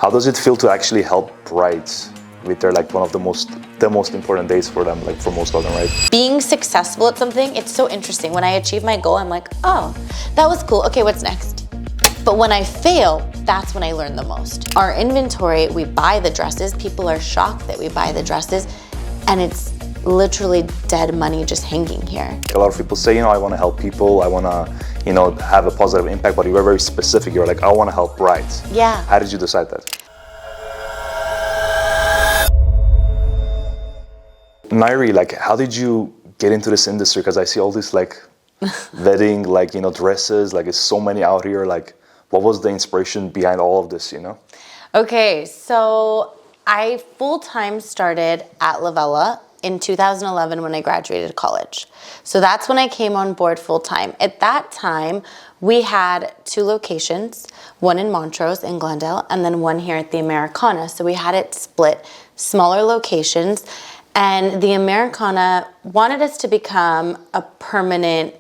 How does it feel to actually help brides with their like one of the most important days for them, like for most of them, right? Being successful at something, it's so interesting. When I achieve my goal, I'm like, oh, that was cool. Okay, what's next? But when I fail, that's when I learn the most. Our inventory, we buy the dresses. People are shocked that we buy the dresses, and it's literally dead money just hanging here. A lot of people say, I want to help people, I want to, have a positive impact, but you were very specific. You're like, I want to help brides. Yeah. How did you decide that? Nairi, like, how did you get into this industry? Because I see all these like wedding, like, dresses, like it's so many out here. Like, what was the inspiration behind all of this, Okay, so I full-time started at Lavella in 2011 when I graduated college. So that's when I came on board full-time. At that time, we had 2 locations, one in Montrose in Glendale, and then one here at the Americana. So we had it split, smaller locations, and the Americana wanted us to become a permanent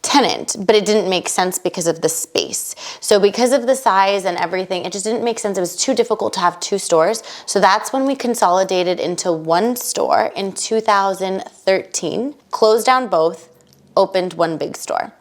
tenant, but it didn't make sense because of the space. So because of the size and everything, it just didn't make sense. It was too difficult to have 2 stores. So that's when we consolidated into 1 store in 2013, closed down both, opened 1 big store.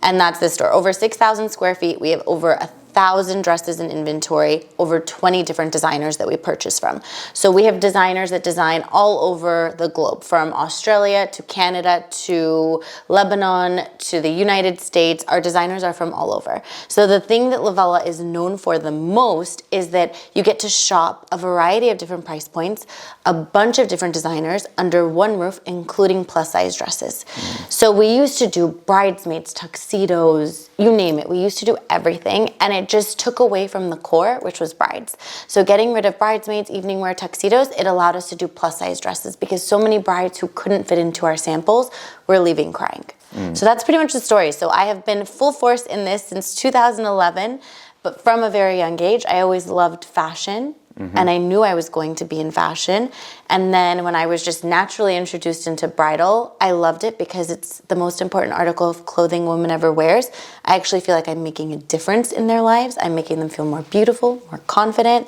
And that's this store. Over 6,000 square feet. We have over 1,000 dresses in inventory, over 20 different designers that we purchase from. So we have designers that design all over the globe, from Australia to Canada to Lebanon to the United States. Our designers are from all over. So the thing that Lavella is known for the most is that you get to shop a variety of different price points, a bunch of different designers under one roof, including plus size dresses. So we used to do bridesmaids, tuxedos, you name it. We used to do everything, and it just took away from the core, which was brides. So getting rid of bridesmaids, evening wear, tuxedos, it allowed us to do plus size dresses because so many brides who couldn't fit into our samples were leaving crying. So that's pretty much the story. So I have been full force in this since 2011, but from a very young age, I always loved fashion. And I knew I was going to be in fashion. And then when I was just naturally introduced into bridal, I loved it because it's the most important article of clothing a woman ever wears. I actually feel like I'm making a difference in their lives. I'm making them feel more beautiful, more confident.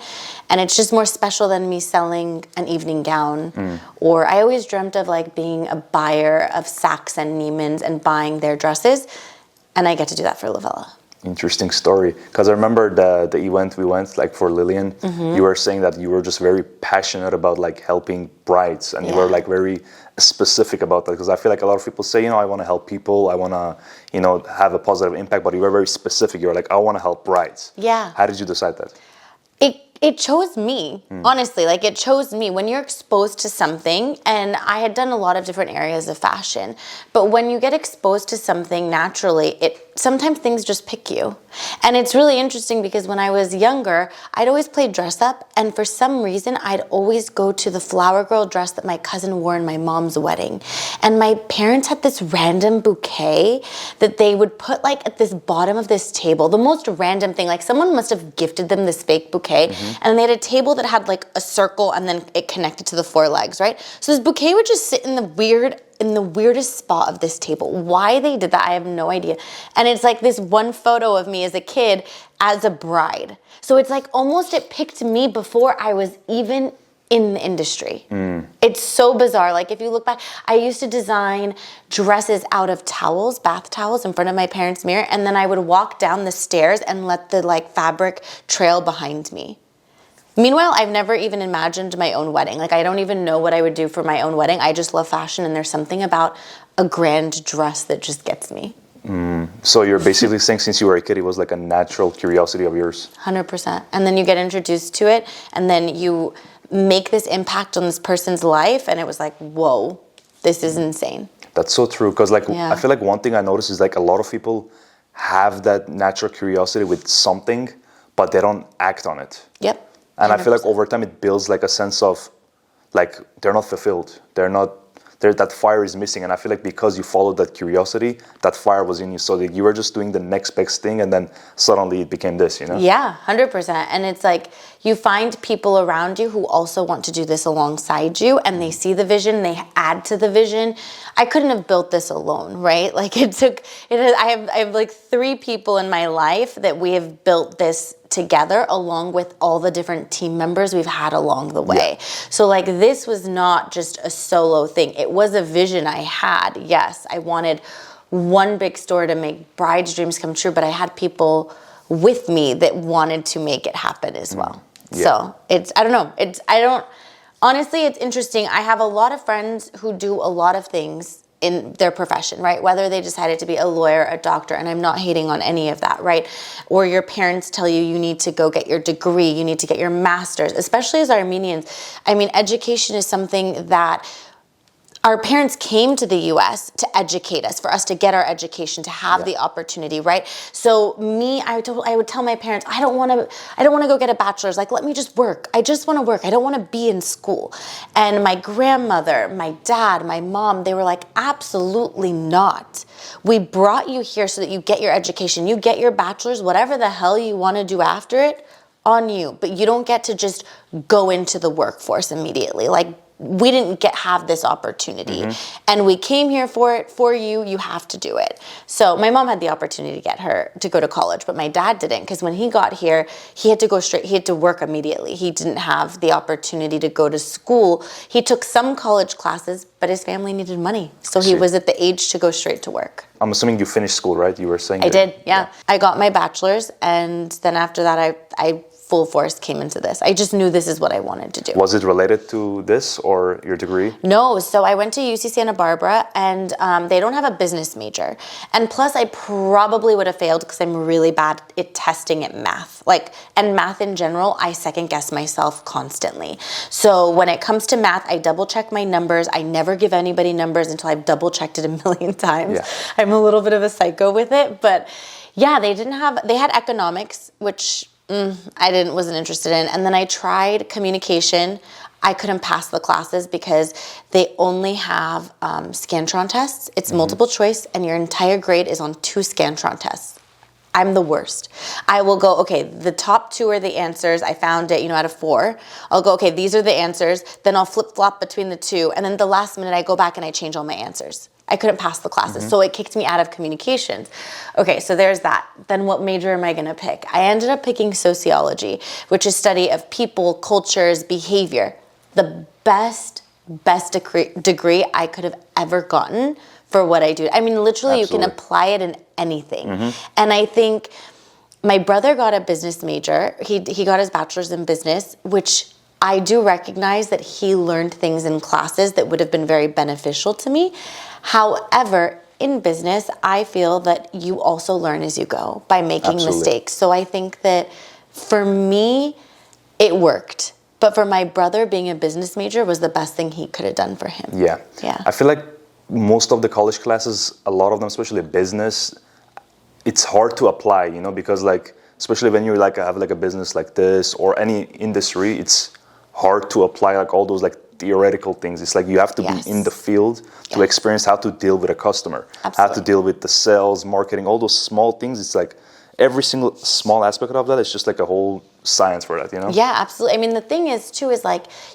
And it's just more special than me selling an evening gown. Or I always dreamt of like being a buyer of Saks and Neiman's and buying their dresses. And I get to do that for Lavella. Interesting story, because I remember the event we went, like for Lillian, you were saying that you were just very passionate about like helping brides, and you were like very specific about that, because I feel like a lot of people say, I want to help people, I want to, have a positive impact, but you were very specific. You were like, I want to help brides. Yeah. How did you decide that? It chose me, honestly, like it chose me. When you're exposed to something, and I had done a lot of different areas of fashion, but when you get exposed to something naturally, sometimes things just pick you. And it's really interesting because when I was younger, I'd always play dress up, and for some reason, I'd always go to the flower girl dress that my cousin wore in my mom's wedding. And my parents had this random bouquet that they would put like at this bottom of this table, the most random thing, like someone must have gifted them this fake bouquet. And they had a table that had like a circle and then it connected to the 4 legs, right? So this bouquet would just sit in the weirdest spot of this table. Why they did that, I have no idea. And it's like this one photo of me as a kid as a bride. So it's like almost it picked me before I was even in the industry. It's so bizarre. Like if you look back, I used to design dresses out of towels, bath towels in front of my parents' mirror, and then I would walk down the stairs and let the like fabric trail behind me. Meanwhile, I've never even imagined my own wedding. Like I don't even know what I would do for my own wedding. I just love fashion, and there's something about a grand dress that just gets me. So you're basically saying since you were a kid, it was like a natural curiosity of yours. 100%. And then you get introduced to it, and then you make this impact on this person's life, and it was like, whoa, this is insane. That's so true, because like I feel like one thing I noticed is like a lot of people have that natural curiosity with something, but they don't act on it. Yep. And 100%. I feel like over time it builds like a sense of like they're not fulfilled. That fire is missing. And I feel like because you followed that curiosity, that fire was in you. So that you were just doing the next best thing, and then suddenly it became this, Yeah, 100%. And it's like you find people around you who also want to do this alongside you, and they see the vision, they add to the vision. I couldn't have built this alone, right? Like I have like 3 people in my life that we have built this together along with all the different team members we've had along the way. So like this was not just a solo thing. It was a vision I had. Yes, I wanted one big store to make brides' dreams come true, but I had people with me that wanted to make it happen as well. So honestly, it's interesting. I have a lot of friends who do a lot of things in their profession, right? Whether they decided to be a lawyer, a doctor, and I'm not hating on any of that, right? Or your parents tell you need to go get your degree, you need to get your master's, especially as Armenians. I mean, education is something that our parents came to the US to educate us, for us to get our education, to have the opportunity, right? So I would tell my parents, I don't want to go get a bachelor's. Like, let me just work. I just want to work. I don't want to be in school. And my grandmother, my dad, my mom, they were like, absolutely not. We brought you here so that you get your education. You get your bachelor's, whatever the hell you want to do after it, on you. But you don't get to just go into the workforce immediately. Like, we didn't have this opportunity, and we came here for it, for you. You have to do it. So my mom had the opportunity to get her to go to college, but my dad didn't, because when he got here, he had to go straight. He had to work immediately. He didn't have the opportunity to go to school. He took some college classes, but his family needed money, so he was at the age to go straight to work. I'm assuming you finished school, right? You were saying I did, yeah. I got my bachelor's, and then after that, I full force came into this. I just knew this is what I wanted to do. Was it related to this or your degree? No, so I went to UC Santa Barbara, and they don't have a business major. And plus, I probably would have failed because I'm really bad at testing at math. And math in general, I second guess myself constantly. So when it comes to math, I double check my numbers. I never give anybody numbers until I've double checked it a million times. Yeah. I'm a little bit of a psycho with it, but yeah, they had economics, which I wasn't interested in. And then I tried communication. I couldn't pass the classes because they only have Scantron tests. It's multiple choice, and your entire grade is on 2 Scantron tests. I'm the worst. I will go, okay, the top 2 are the answers. I found it, out of 4. I'll go, okay, these are the answers. Then I'll flip-flop between the 2. And then the last minute, I go back and I change all my answers. I couldn't pass the classes, so it kicked me out of communications. Okay, so there's that. Then what major am I going to pick? I ended up picking sociology, which is study of people, cultures, behavior. The best degree I could have ever gotten for what I do. I mean, literally, Absolutely. You can apply it in anything. And I think my brother got a business major. He got his bachelor's in business, which I do recognize that he learned things in classes that would have been very beneficial to me. However, in business, I feel that you also learn as you go by making mistakes. So I think that for me, it worked. But for my brother, being a business major was the best thing he could have done for him. Yeah. I feel like most of the college classes, a lot of them, especially business, it's hard to apply, because especially when you have a business like this or any industry, it's hard to apply all those theoretical things. It's you have to be in the field to experience how to deal with a customer, how to deal with the sales, marketing, all those small things. It's every single small aspect of that is just a whole science for that, Yeah, absolutely. I mean, the thing is too is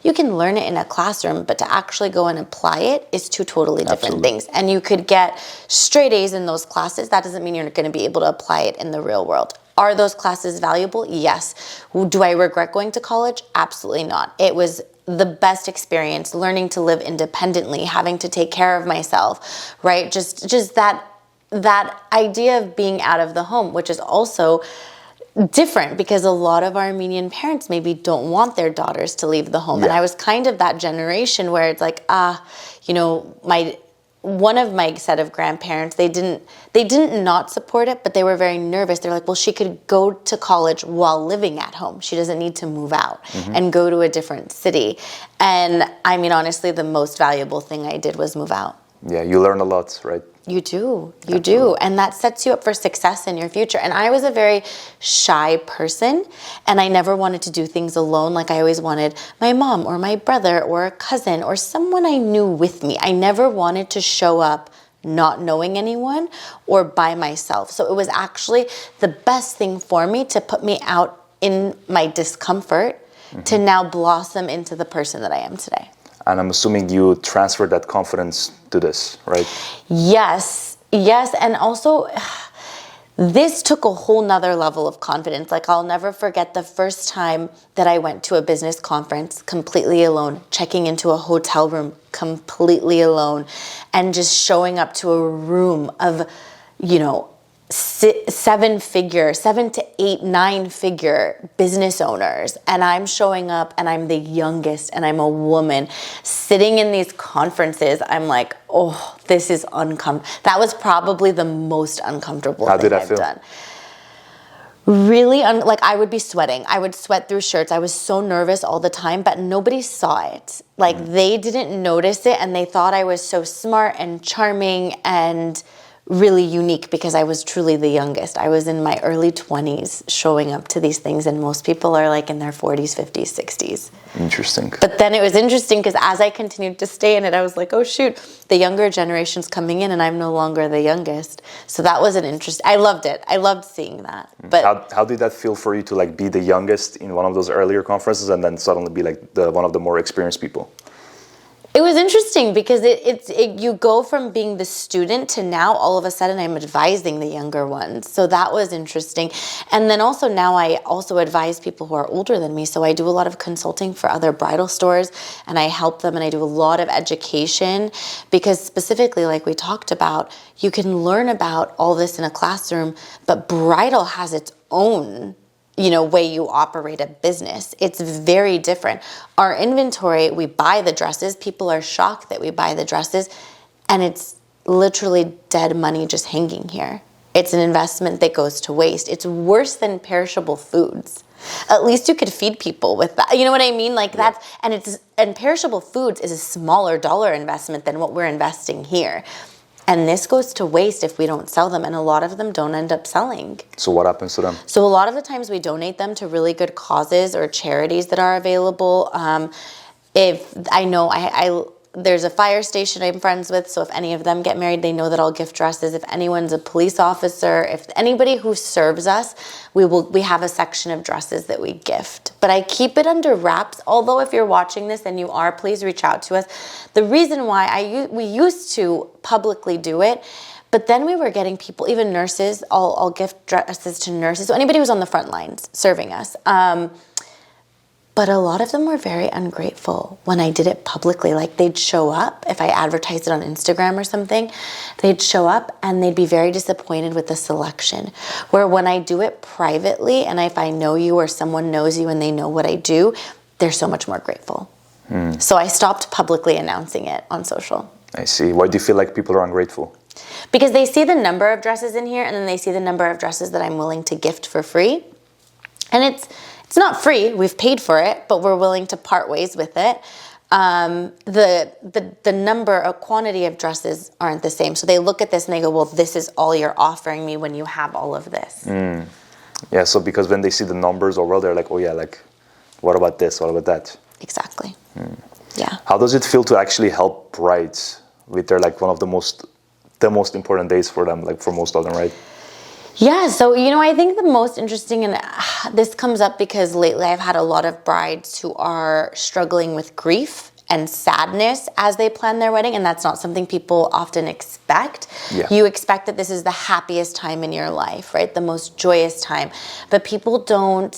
you can learn it in a classroom, but to actually go and apply it is 2 totally different things. And you could get straight A's in those classes. That doesn't mean you're going to be able to apply it in the real world. Are those classes valuable? Yes. Do I regret going to college? Absolutely not. It was the best experience, learning to live independently, having to take care of myself, right? Just that idea of being out of the home, which is also different because a lot of Armenian parents maybe don't want their daughters to leave the home. And I was kind of that generation where it's one of my set of grandparents, they didn't not support it, but they were very nervous. They're like, well, she could go to college while living at home. She doesn't need to move out and go to a different city. And I mean, honestly, the most valuable thing I did was move out. Yeah, you learn a lot, right? You do. And that sets you up for success in your future. And I was a very shy person, and I never wanted to do things alone. I always wanted my mom or my brother or a cousin or someone I knew with me. I never wanted to show up not knowing anyone or by myself. So it was actually the best thing for me to put me out in my discomfort to now blossom into the person that I am today. And I'm assuming you transferred that confidence to this, right? Yes. And also, This took a whole nother level of confidence. Like, I'll never forget the first time that I went to a business conference completely alone, checking into a hotel room completely alone, and just showing up to a room of, you know, 7 to 8, 9-figure business owners. And I'm showing up and I'm the youngest and I'm a woman sitting in these conferences. I'm like, oh, this is uncomfortable. That was probably the most uncomfortable thing I've done. Really, like, I would be sweating. I would sweat through shirts. I was so nervous all the time, but nobody saw it. Like, they didn't notice it, and they thought I was so smart and charming and really unique because I was truly the youngest. I was in my early 20s showing up to these things, and most people are like in their 40s, 50s, 60s. Interesting. But then it was interesting because as I continued to stay in it, I was like, oh shoot, the younger generation's coming in and I'm no longer the youngest. So that was an interest. I loved it. I loved seeing that. But how did that feel for you to like be the youngest in one of those earlier conferences and then suddenly be like one of the more experienced people? It was interesting because you go from being the student to now all of a sudden I'm advising the younger ones. So that was interesting. And then also now I also advise people who are older than me. So I do a lot of consulting for other bridal stores and I help them, and I do a lot of education because specifically, like we talked about, you can learn about all this in a classroom, but bridal has its own way you operate a business. It's very different. Our inventory, we buy the dresses. People are shocked that we buy the dresses, and it's literally dead money just hanging here. It's an investment that goes to waste. It's worse than perishable foods. At least you could feed people with that. You know what I mean? Like that's, and perishable foods is a smaller dollar investment than what we're investing here. And this goes to waste if we don't sell them, and a lot of them don't end up selling. So what happens to them? So a lot of the times we donate them to really good causes or charities that are available. If I know, there's a fire station I'm friends with, so if any of them get married, they know that I'll gift dresses. If anyone's a police officer, if anybody who serves us, we have a section of dresses that we gift. But I keep it under wraps, although if you're watching this and you are, please reach out to us. The reason why we used to publicly do it, but then we were getting people, even nurses, I'll gift dresses to nurses, so anybody who's on the front lines serving us. But a lot of them were very ungrateful when I did it publicly. Like they'd show up, if I advertised it on Instagram or something, they'd show up and they'd be very disappointed with the selection. Where when I do it privately, and if I know you or someone knows you and they know what I do, they're so much more grateful. So I stopped publicly announcing it on social. I see. Why do you feel like people are ungrateful? Because they see the number of dresses in here, and then they see the number of dresses that I'm willing to gift for free. And it's not free, we've paid for it, but we're willing to part ways with it. The number or quantity of dresses aren't the same. So they look at this and they go, well, this is all you're offering me when you have all of this. Yeah, so because when they see the numbers overall, they're like, oh yeah, like, what about this, what about that? Exactly. Yeah. How does it feel to actually help brides with their, like, one of the most important days for them, like for most of them, right? Yeah, so, I think the most interesting, and this comes up because lately I've had a lot of brides who are struggling with grief and sadness as they plan their wedding, and that's not something people often expect. Yeah. You expect that this is the happiest time in your life, right? The most joyous time. But people don't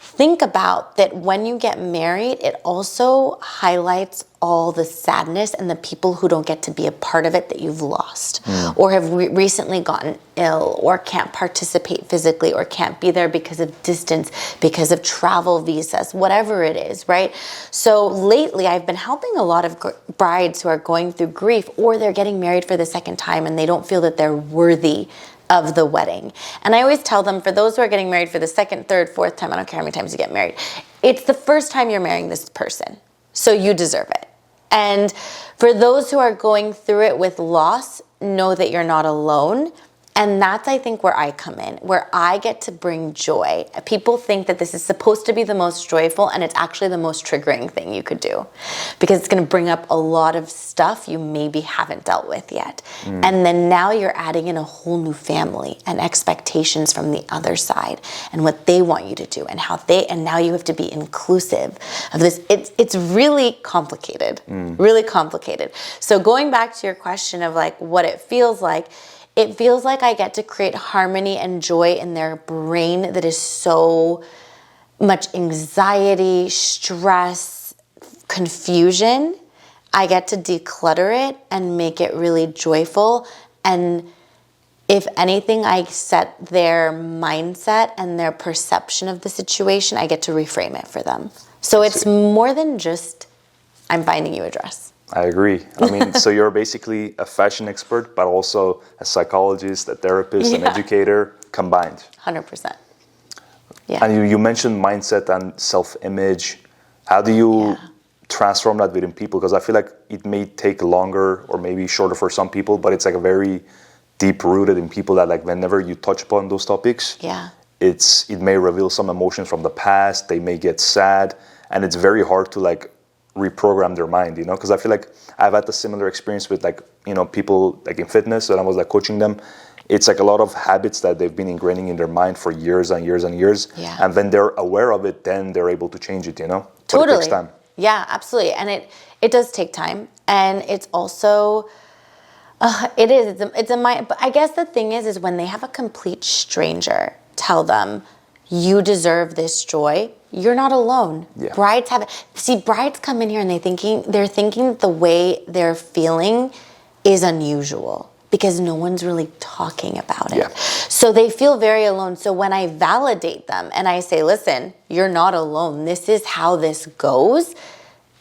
think about that when you get married, it also highlights all the sadness and the people who don't get to be a part of it that you've lost or have recently gotten ill or can't participate physically or can't be there because of distance, because of travel visas, whatever it is, right? So lately I've been helping a lot of brides who are going through grief, or they're getting married for the second time and they don't feel that they're worthy of the wedding. And I always tell them, for those who are getting married for the second, third, fourth time, I don't care how many times you get married, it's the first time you're marrying this person, so you deserve it. And for those who are going through it with loss, know that you're not alone. And that's, I think, where I come in, where I get to bring joy. People think that this is supposed to be the most joyful, and it's actually the most triggering thing you could do, because it's going to bring up a lot of stuff you maybe haven't dealt with yet. And then now you're adding in a whole new family and expectations from the other side and what they want you to do and now you have to be inclusive of this. It's really complicated, really complicated. So going back to your question of like what it feels like, it feels like I get to create harmony and joy in their brain that is so much anxiety, stress, confusion. I get to declutter it and make it really joyful. And if anything, I set their mindset and their perception of the situation, I get to reframe it for them. So it's more than just, I'm finding you a dress. I agree. I mean, so you're basically a fashion expert, but also a psychologist, a therapist, an educator combined. 100%. Yeah. And you mentioned mindset and self-image. How do you transform that within people? Because I feel like it may take longer or maybe shorter for some people, but it's like a very deep-rooted in people that like whenever you touch upon those topics, it may reveal some emotions from the past. They may get sad, and it's very hard to like reprogram their mind, you know, because I feel like I've had a similar experience with like, you know, people like in fitness, and I was like coaching them. It's like a lot of habits that they've been ingraining in their mind for years and years and years. Yeah. And when they're aware of it, then they're able to change it, you know? Totally. But it takes time. Yeah, absolutely. And it does take time. And it's also, it's a mind, but I guess the thing is when they have a complete stranger tell them, you deserve this joy, you're not alone. Yeah. Brides have it. See, brides come in here and they're thinking that the way they're feeling is unusual because no one's really talking about it. Yeah. So they feel very alone. So when I validate them and I say, listen, you're not alone, this is how this goes,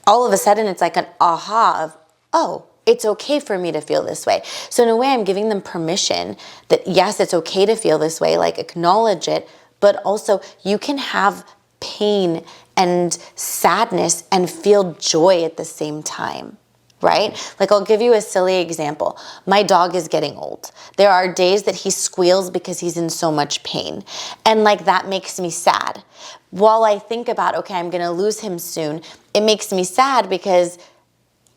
all of a sudden it's like an aha of, oh, it's okay for me to feel this way. So in a way, I'm giving them permission that yes, it's okay to feel this way, like acknowledge it, but also you can have pain and sadness and feel joy at the same time, right? Like I'll give you a silly example. My dog is getting old. There are days that he squeals because he's in so much pain. And like that makes me sad. While I think about, okay, I'm gonna lose him soon, it makes me sad because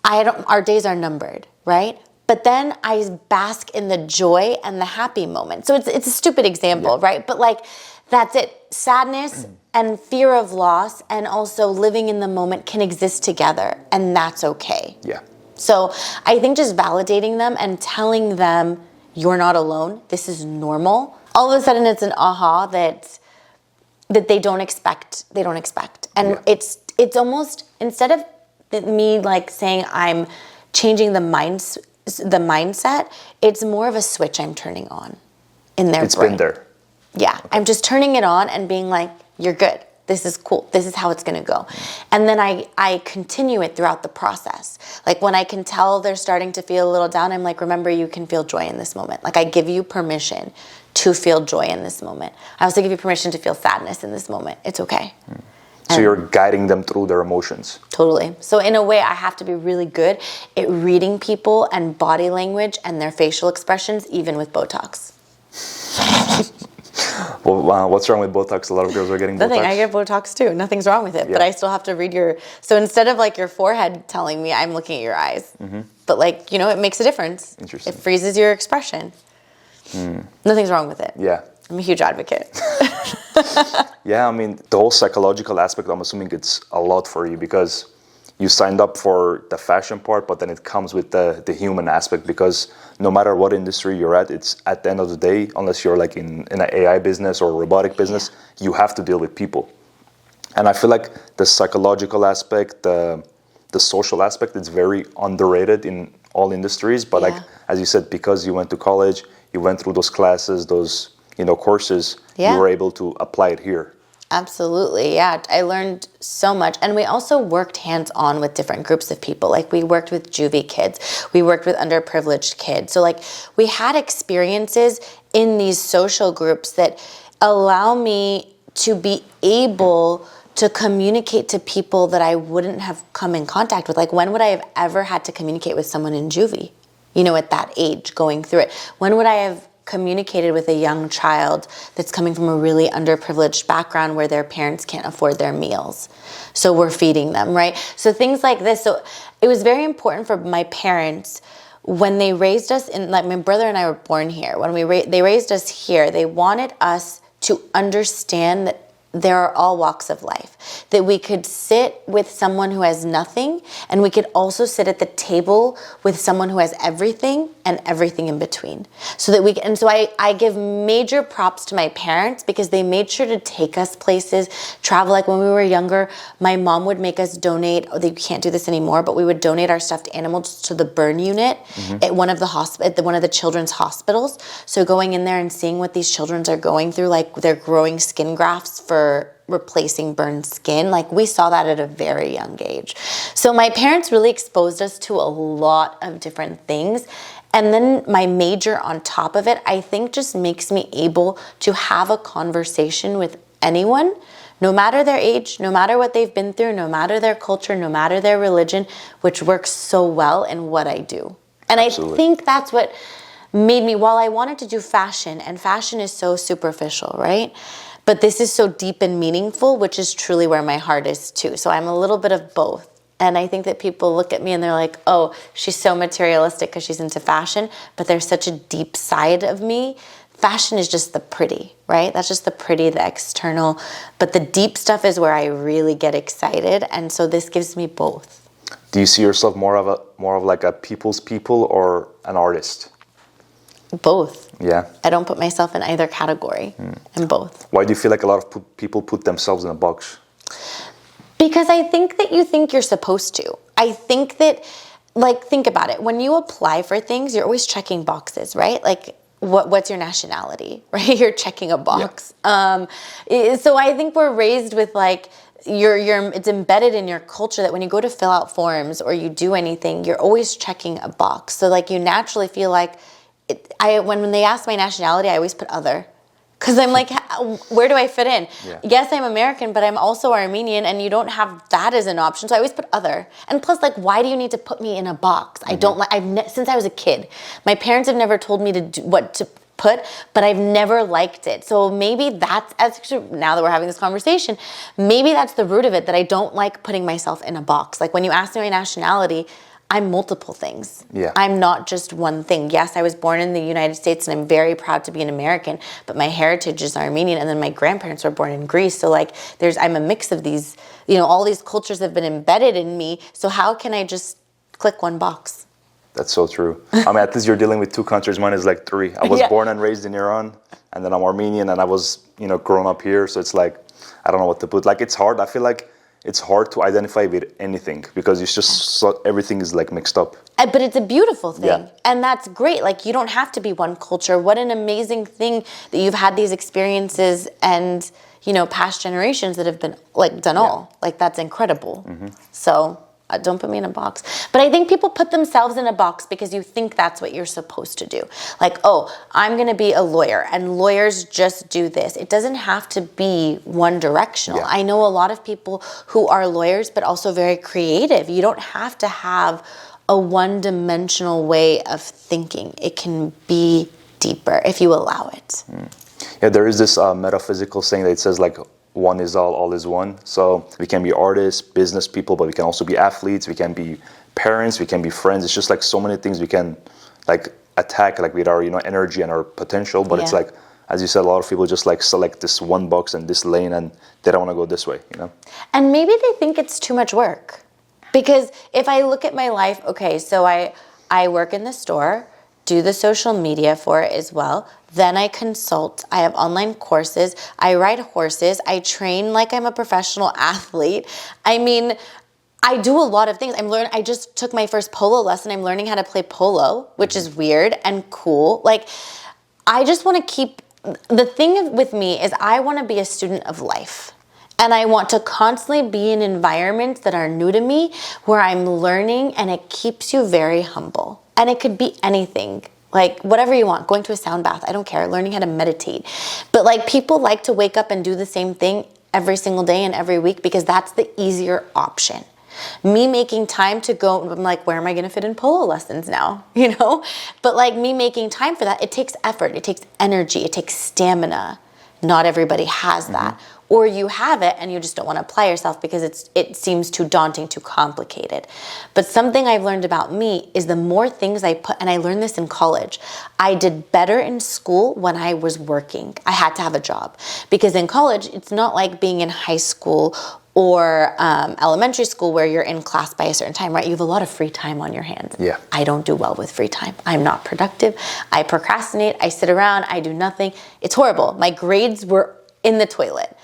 our days are numbered, right? But then I bask in the joy and the happy moment. So it's a stupid example, right? But like, that's it. Sadness and fear of loss and also living in the moment can exist together, and that's okay. Yeah. So I think just validating them and telling them you're not alone, this is normal. All of a sudden it's an aha that they don't expect. And it's almost, instead of me like saying I'm changing the mindset, it's more of a switch I'm turning on in their brain. It's been there. Yeah, okay. I'm just turning it on and being like, you're good. This is cool. This is how it's going to go. And then I continue it throughout the process. Like when I can tell they're starting to feel a little down, I'm like, remember, you can feel joy in this moment. Like I give you permission to feel joy in this moment. I also give you permission to feel sadness in this moment. It's okay. So you're guiding them through their emotions. Totally. So in a way, I have to be really good at reading people and body language and their facial expressions, even with Botox. Well, what's wrong with Botox? A lot of girls are getting Botox. Nothing. I get Botox too. Nothing's wrong with it. Yeah. But I still have to read so instead of like your forehead telling me, I'm looking at your eyes. Mm-hmm. But like, it makes a difference. Interesting. It freezes your expression. Nothing's wrong with it. Yeah. I'm a huge advocate. Yeah, I mean, the whole psychological aspect, I'm assuming it's a lot for you because you signed up for the fashion part, but then it comes with the human aspect because no matter what industry you're at, it's at the end of the day, unless you're like in an AI business or a robotic business, you have to deal with people. And I feel like the psychological aspect, the social aspect, it's very underrated in all industries. But like, as you said, because you went to college, you went through those classes, those courses, you were able to apply it here. Absolutely, yeah. I learned so much. And we also worked hands-on with different groups of people. Like we worked with juvie kids. We worked with underprivileged kids. So like we had experiences in these social groups that allow me to be able to communicate to people that I wouldn't have come in contact with. Like when would I have ever had to communicate with someone in juvie, at that age going through it? When would I have communicated with a young child that's coming from a really underprivileged background where their parents can't afford their meals? So we're feeding them, right? So things like this. So it was very important for my parents when they raised us like my brother and I were born here. When they raised us here, they wanted us to understand that there are all walks of life, that we could sit with someone who has nothing and we could also sit at the table with someone who has everything and everything in between. So that and so I give major props to my parents because they made sure to take us places, travel. Like when we were younger, my mom would make us donate, they can't do this anymore, but we would donate our stuffed animals to the burn unit at one of the children's hospitals. So going in there and seeing what these children are going through, like they're growing skin grafts for replacing burned skin, like we saw that at a very young age. So my parents really exposed us to a lot of different things. And then my major on top of it, I think just makes me able to have a conversation with anyone, no matter their age, no matter what they've been through, no matter their culture, no matter their religion, which works so well in what I do. And Absolutely. I think that's what made me, while I wanted to do fashion, and fashion is so superficial, right? But this is so deep and meaningful, which is truly where my heart is too. So I'm a little bit of both. And I think that people look at me and they're like, oh, she's so materialistic because she's into fashion, but there's such a deep side of me. Fashion is just the pretty, right? That's just the pretty, the external. But the deep stuff is where I really get excited. And so this gives me both. Do you see yourself more of like a people's people or an artist? Both. Yeah. I don't put myself in either category. I'm both. Why do you feel like a lot of people put themselves in a box? Because I think that you think you're supposed to. I think that, like, think about it. When you apply for things, you're always checking boxes, right? Like, what's your nationality, right? You're checking a box. Yeah. So I think we're raised with, like, it's embedded in your culture that when you go to fill out forms or you do anything, you're always checking a box. So, like, you naturally feel like, when they ask my nationality, I always put other. Because I'm like, where do I fit in? Yeah. Yes, I'm American, but I'm also Armenian, and you don't have that as an option. So I always put other. And plus, like, why do you need to put me in a box? I don't like. Since I was a kid, my parents have never told me to do what to put, but I've never liked it. So maybe that's, now that we're having this conversation, maybe that's the root of it, that I don't like putting myself in a box. Like when you ask me my nationality, I'm multiple things. Yeah. I'm not just one thing. Yes, I was born in the United States and I'm very proud to be an American, but my heritage is Armenian, and then my grandparents were born in Greece. So like I'm a mix of these, all these cultures have been embedded in me. So how can I just click one box? That's so true. I mean, at least you're dealing with two countries. Mine is like three. I was born and raised in Iran, and then I'm Armenian, and I was, grown up here. So it's like, I don't know what to put. Like, it's hard. I feel like it's hard to identify with anything because it's just everything is like mixed up. But it's a beautiful thing. Yeah. And that's great. Like, you don't have to be one culture. What an amazing thing that you've had these experiences and, past generations that have been like done all. Like, that's incredible. So don't put me in a box. But I think people put themselves in a box because you think that's what you're supposed to do. Like, oh, I'm going to be a lawyer, and lawyers just do this. It doesn't have to be one directional. Yeah. I know a lot of people who are lawyers, but also very creative. You don't have to have a one-dimensional way of thinking. It can be deeper if you allow it. Yeah, there is this metaphysical saying that it says, like, one is all is one. So we can be artists, business people, but we can also be athletes, we can be parents, we can be friends. It's just like so many things we can like attack, like with our energy and our potential. But it's like, as you said, a lot of people just like select this one box and this lane, and they don't want to go this way, And maybe they think it's too much work. Because if I look at my life, okay, so I work in the store, do the social media for it as well. Then I consult. I have online courses. I ride horses. I train like I'm a professional athlete. I mean, I do a lot of things. I just took my first polo lesson. I'm learning how to play polo, which is weird and cool. Like, I just want to keep, the thing with me is I want to be a student of life. And I want to constantly be in environments that are new to me, where I'm learning, and it keeps you very humble. And it could be anything. Like, whatever you want, going to a sound bath, I don't care, learning how to meditate. But like, people like to wake up and do the same thing every single day and every week because that's the easier option. Me making time to go, I'm like, where am I going to fit in polo lessons now? But like, me making time for that, it takes effort, it takes energy, it takes stamina. Not everybody has that. Or you have it and you just don't want to apply yourself because it seems too daunting, too complicated. But something I've learned about me is the more things I put, and I learned this in college, I did better in school when I was working. I had to have a job. Because in college, it's not like being in high school or elementary school where you're in class by a certain time, right? You have a lot of free time on your hands. Yeah. I don't do well with free time. I'm not productive. I procrastinate. I sit around. I do nothing. It's horrible. My grades were in the toilet.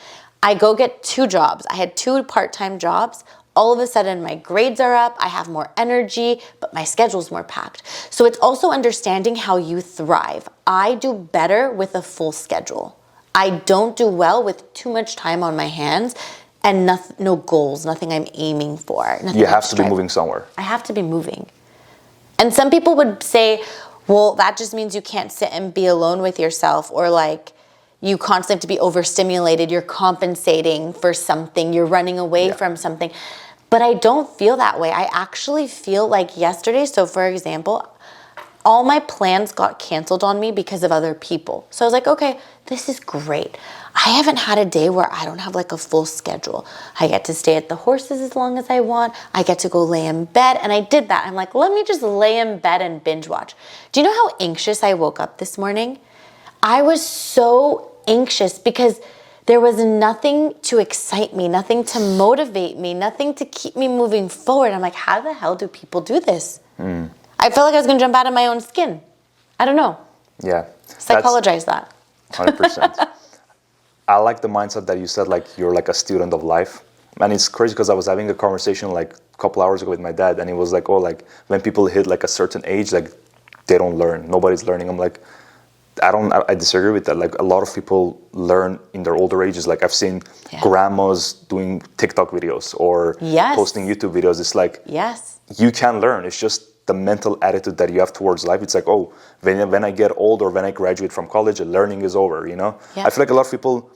I go get 2 jobs. I had 2 part-time jobs. All of a sudden, my grades are up. I have more energy, but my schedule's more packed. So it's also understanding how you thrive. I do better with a full schedule. I don't do well with too much time on my hands and no goals, nothing I'm aiming for. You have to be moving somewhere. I have to be moving. And some people would say, well, that just means you can't sit and be alone with yourself, or like you constantly have to be overstimulated. You're compensating for something. You're running away from something. But I don't feel that way. I actually feel like yesterday, so for example, all my plans got canceled on me because of other people. So I was like, okay, this is great. I haven't had a day where I don't have like a full schedule. I get to stay at the horses as long as I want. I get to go lay in bed. And I did that. I'm like, let me just lay in bed and binge watch. Do you know how anxious I woke up this morning? I was so anxious because there was nothing to excite me, nothing to motivate me, nothing to keep me moving forward. I'm like, how the hell do people do this? I felt like I was going to jump out of my own skin. I don't know. Yeah. Psychologize that. 100%. I like the mindset that you said, like, you're like a student of life. And it's crazy because I was having a conversation like a couple hours ago with my dad, and he was like, oh, like when people hit like a certain age, like they don't learn. Nobody's learning. I'm like, I disagree with that. Like a lot of people learn in their older ages. Like I've seen grandmas doing TikTok videos or posting YouTube videos. It's like, you can learn. It's just the mental attitude that you have towards life. It's like, oh, when I get old or when I graduate from college, learning is over, you know? I feel like a lot of people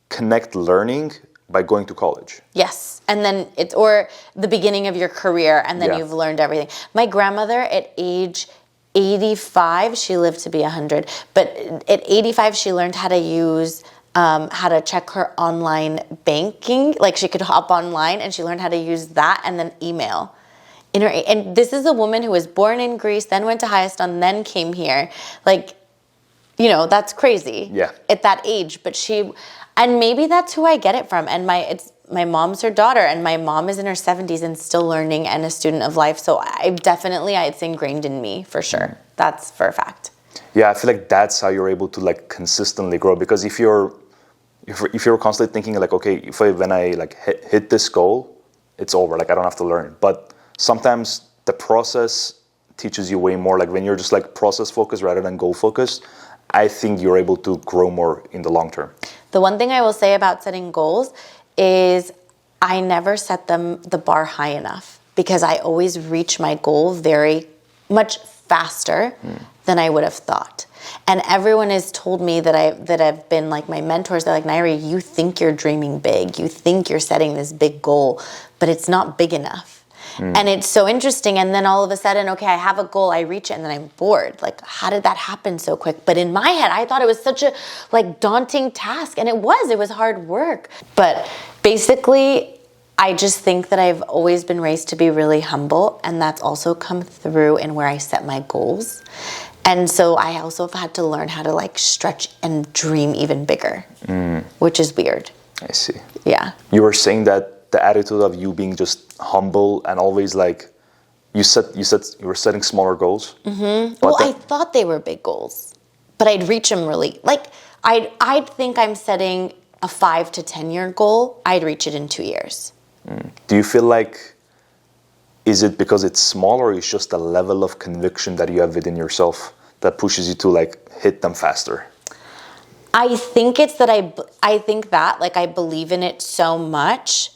connect learning by going to college. Yes. And then it's, or the beginning of your career, and then you've learned everything. My grandmother at age 85, she lived to be 100, but at 85, she learned how to use, how to check her online banking. Like she could hop online and she learned how to use that and then email. And this is a woman who was born in Greece, then went to Hayastan, then came here. Like, you know, that's crazy at that age. But and maybe that's who I get it from. And my mom's her daughter, and my mom is in her 70s and still learning and a student of life. So it's ingrained in me for sure. That's for a fact. Yeah, I feel like that's how you're able to like consistently grow. Because if you're constantly thinking like, okay, when I like hit this goal, it's over. Like I don't have to learn. But sometimes the process teaches you way more. Like when you're just like process focused rather than goal focused, I think you're able to grow more in the long term. The one thing I will say about setting goals is I never set the bar high enough, because I always reach my goal very much faster than I would have thought. And everyone has told me that I've been like my mentors. They're like, Nairi, you think you're dreaming big. You think you're setting this big goal, but it's not big enough. And it's so interesting. And then all of a sudden, okay, I have a goal, I reach it, and then I'm bored. Like, how did that happen so quick? But in my head, I thought it was such a like daunting task. And it was hard work. But basically, I just think that I've always been raised to be really humble. And that's also come through in where I set my goals. And so I also have had to learn how to like stretch and dream even bigger, which is weird. I see. Yeah. You were saying that the attitude of you being just humble and always like, you said you were setting smaller goals. Well, I thought they were big goals, but I'd reach them really, like I'd think I'm setting a 5 to 10 year goal. I'd reach it in 2 years. Do you feel like, is it because it's small, or it's just a level of conviction that you have within yourself that pushes you to like hit them faster? I think it's that I think that like I believe in it so much.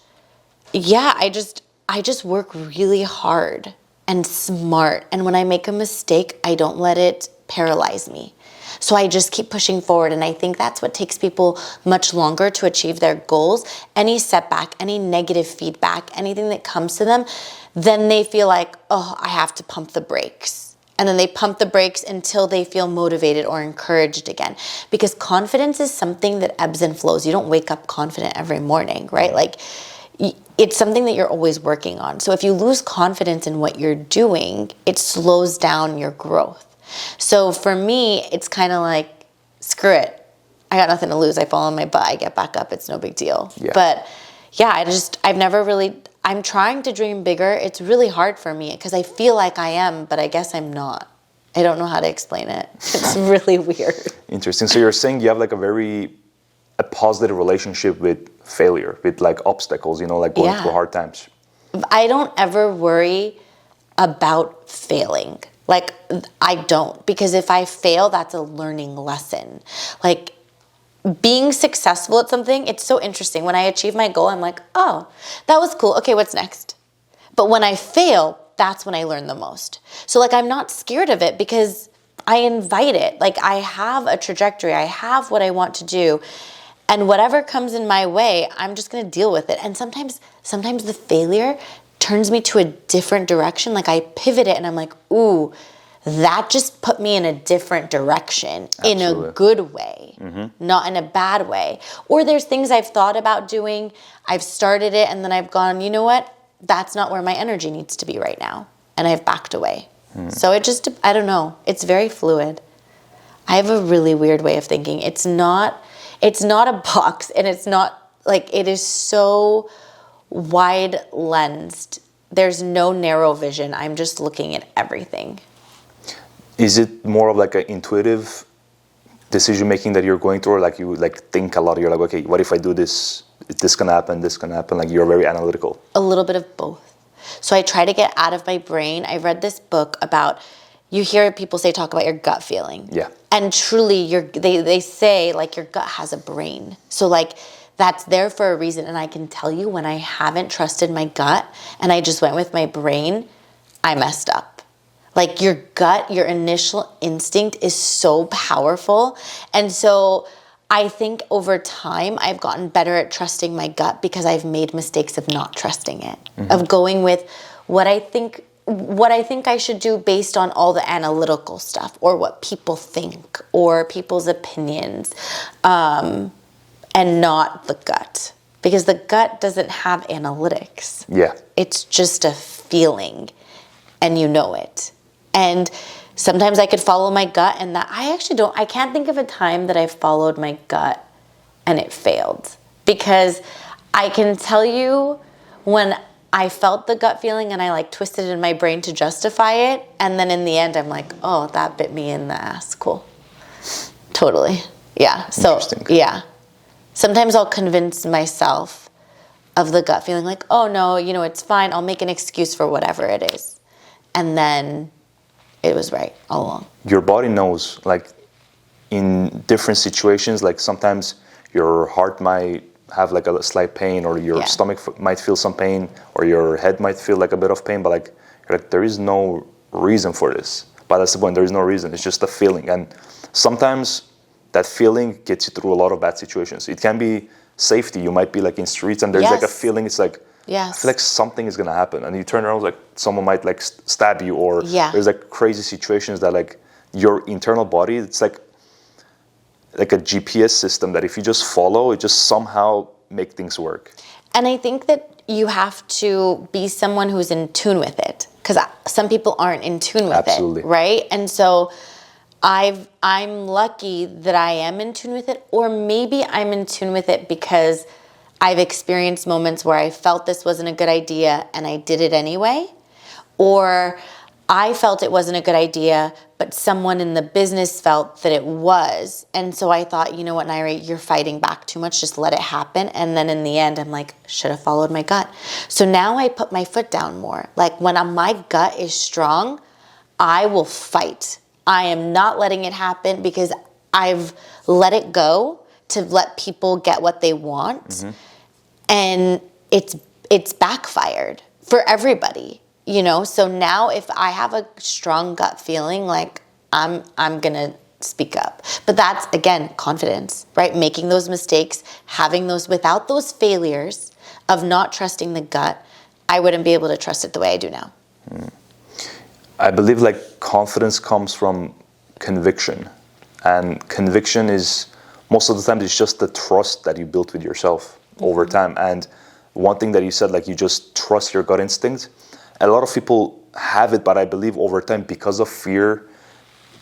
Yeah, I just work really hard and smart. And when I make a mistake, I don't let it paralyze me. So I just keep pushing forward. And I think that's what takes people much longer to achieve their goals. Any setback, any negative feedback, anything that comes to them, then they feel like, oh, I have to pump the brakes. And then they pump the brakes until they feel motivated or encouraged again. Because confidence is something that ebbs and flows. You don't wake up confident every morning, right? Like, it's something that you're always working on. So if you lose confidence in what you're doing, it slows down your growth. So for me, it's kind of like, screw it. I got nothing to lose. I fall on my butt. I get back up. It's no big deal. Yeah. But I've never really, I'm trying to dream bigger. It's really hard for me because I feel like I am, but I guess I'm not. I don't know how to explain it. It's really weird. Interesting. So you're saying you have like a positive relationship with failure, with like obstacles, like going through hard times. I don't ever worry about failing. Like, I don't, because if I fail, that's a learning lesson. Like, being successful at something, it's so interesting. When I achieve my goal, I'm like, oh, that was cool. Okay, what's next? But when I fail, that's when I learn the most. So like, I'm not scared of it because I invite it. Like, I have a trajectory. I have what I want to do. And whatever comes in my way, I'm just going to deal with it. And sometimes the failure turns me to a different direction. Like, I pivot it and I'm like, ooh, that just put me in a different direction. Absolutely. In a good way, not in a bad way. Or there's things I've thought about doing, I've started it, and then I've gone, you know what? That's not where my energy needs to be right now. And I've backed away. So it just, I don't know. It's very fluid. I have a really weird way of thinking. It's not a box, and it's not like, it is so wide lensed. There's no narrow vision. I'm just looking at everything. Is it more of like an intuitive decision making that you're going through, or like you like think a lot? You're like, okay, what if I do this? This can happen. This can happen. Like, you're very analytical. A little bit of both. So I try to get out of my brain. I read this book about, you hear people talk about your gut feeling. Yeah. And truly, they say like your gut has a brain. So like, that's there for a reason. And I can tell you, when I haven't trusted my gut and I just went with my brain, I messed up. Like, your gut, your initial instinct is so powerful. And so I think over time, I've gotten better at trusting my gut because I've made mistakes of not trusting it, of going with what I think I should do based on all the analytical stuff, or what people think, or people's opinions, and not the gut. Because the gut doesn't have analytics. Yeah. It's just a feeling, and you know it. And sometimes I could follow my gut, and that I can't think of a time that I followed my gut and it failed. Because I can tell you when I felt the gut feeling and I like twisted in my brain to justify it, and then in the end I'm like, oh, that bit me in the ass. Cool. Totally. Yeah. So, yeah. Sometimes I'll convince myself of the gut feeling, like, oh no, it's fine. I'll make an excuse for whatever it is. And then it was right all along. Your body knows, like, in different situations, like sometimes your heart might have like a slight pain, or your stomach might feel some pain, or your head might feel like a bit of pain, but like, you're like, there is no reason for this. But that's the point, there is no reason. It's just a feeling. And sometimes that feeling gets you through a lot of bad situations. It can be safety. You might be like in streets and there's like a feeling, it's like, I feel like something is gonna happen, and you turn around, like someone might like stab you, or there's like crazy situations that like your internal body, it's like a GPS system that if you just follow, it just somehow make things work. And I think that you have to be someone who's in tune with it, because some people aren't in tune with it, right? And so I'm lucky that I am in tune with it, or maybe I'm in tune with it because I've experienced moments where I felt this wasn't a good idea and I did it anyway. Or I felt it wasn't a good idea, but someone in the business felt that it was. And so I thought, you know what, Naira, you're fighting back too much. Just let it happen. And then in the end, I'm like, should have followed my gut. So now I put my foot down more. Like, when my gut is strong, I will fight. I am not letting it happen because I've let it go to let people get what they want. And it's backfired for everybody, So now if I have a strong gut feeling, like, I'm gonna speak up. But that's, again, confidence, right? Making those mistakes, having those, without those failures of not trusting the gut, I wouldn't be able to trust it the way I do now. I believe like confidence comes from conviction, and conviction is, most of the time, it's just the trust that you built with yourself over time. And one thing that you said, like, you just trust your gut instinct. A lot of people have it, but I believe over time, because of fear,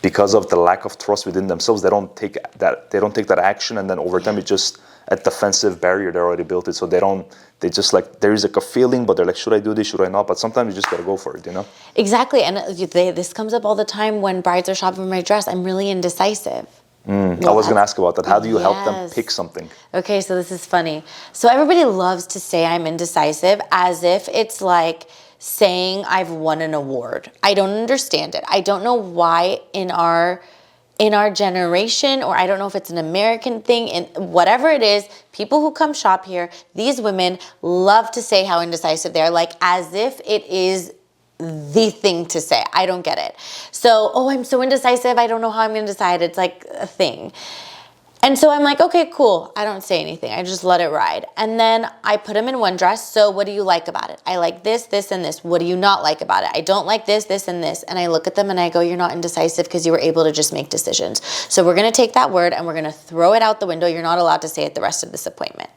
because of the lack of trust within themselves, they don't take that action, and then over time it just a defensive barrier. They already built it, so they just like, there is like a feeling, but they're like, should I do this, should I not? But sometimes you just gotta go for it, you know? Exactly, and this comes up all the time when brides are shopping for my dress. I'm really indecisive. I was gonna ask about that. How do you help them Yes. pick something? Okay, so this is funny. So everybody loves to say I'm indecisive as if it's like saying I've won an award. I don't understand it. I don't know why in our generation, or I don't know if it's an American thing, and whatever it is, people who come shop here, these women love to say how indecisive they are, like as if it is the thing to say. I don't get it. So, I'm so indecisive, I don't know how I'm going to decide. It's like a thing. And so I'm like, okay, cool. I don't say anything. I just let it ride. And then I put them in one dress. So what do you like about it? I like this, this, and this. What do you not like about it? I don't like this, this, and this. And I look at them and I go, you're not indecisive because you were able to just make decisions. So we're going to take that word and we're going to throw it out the window. You're not allowed to say it the rest of this appointment.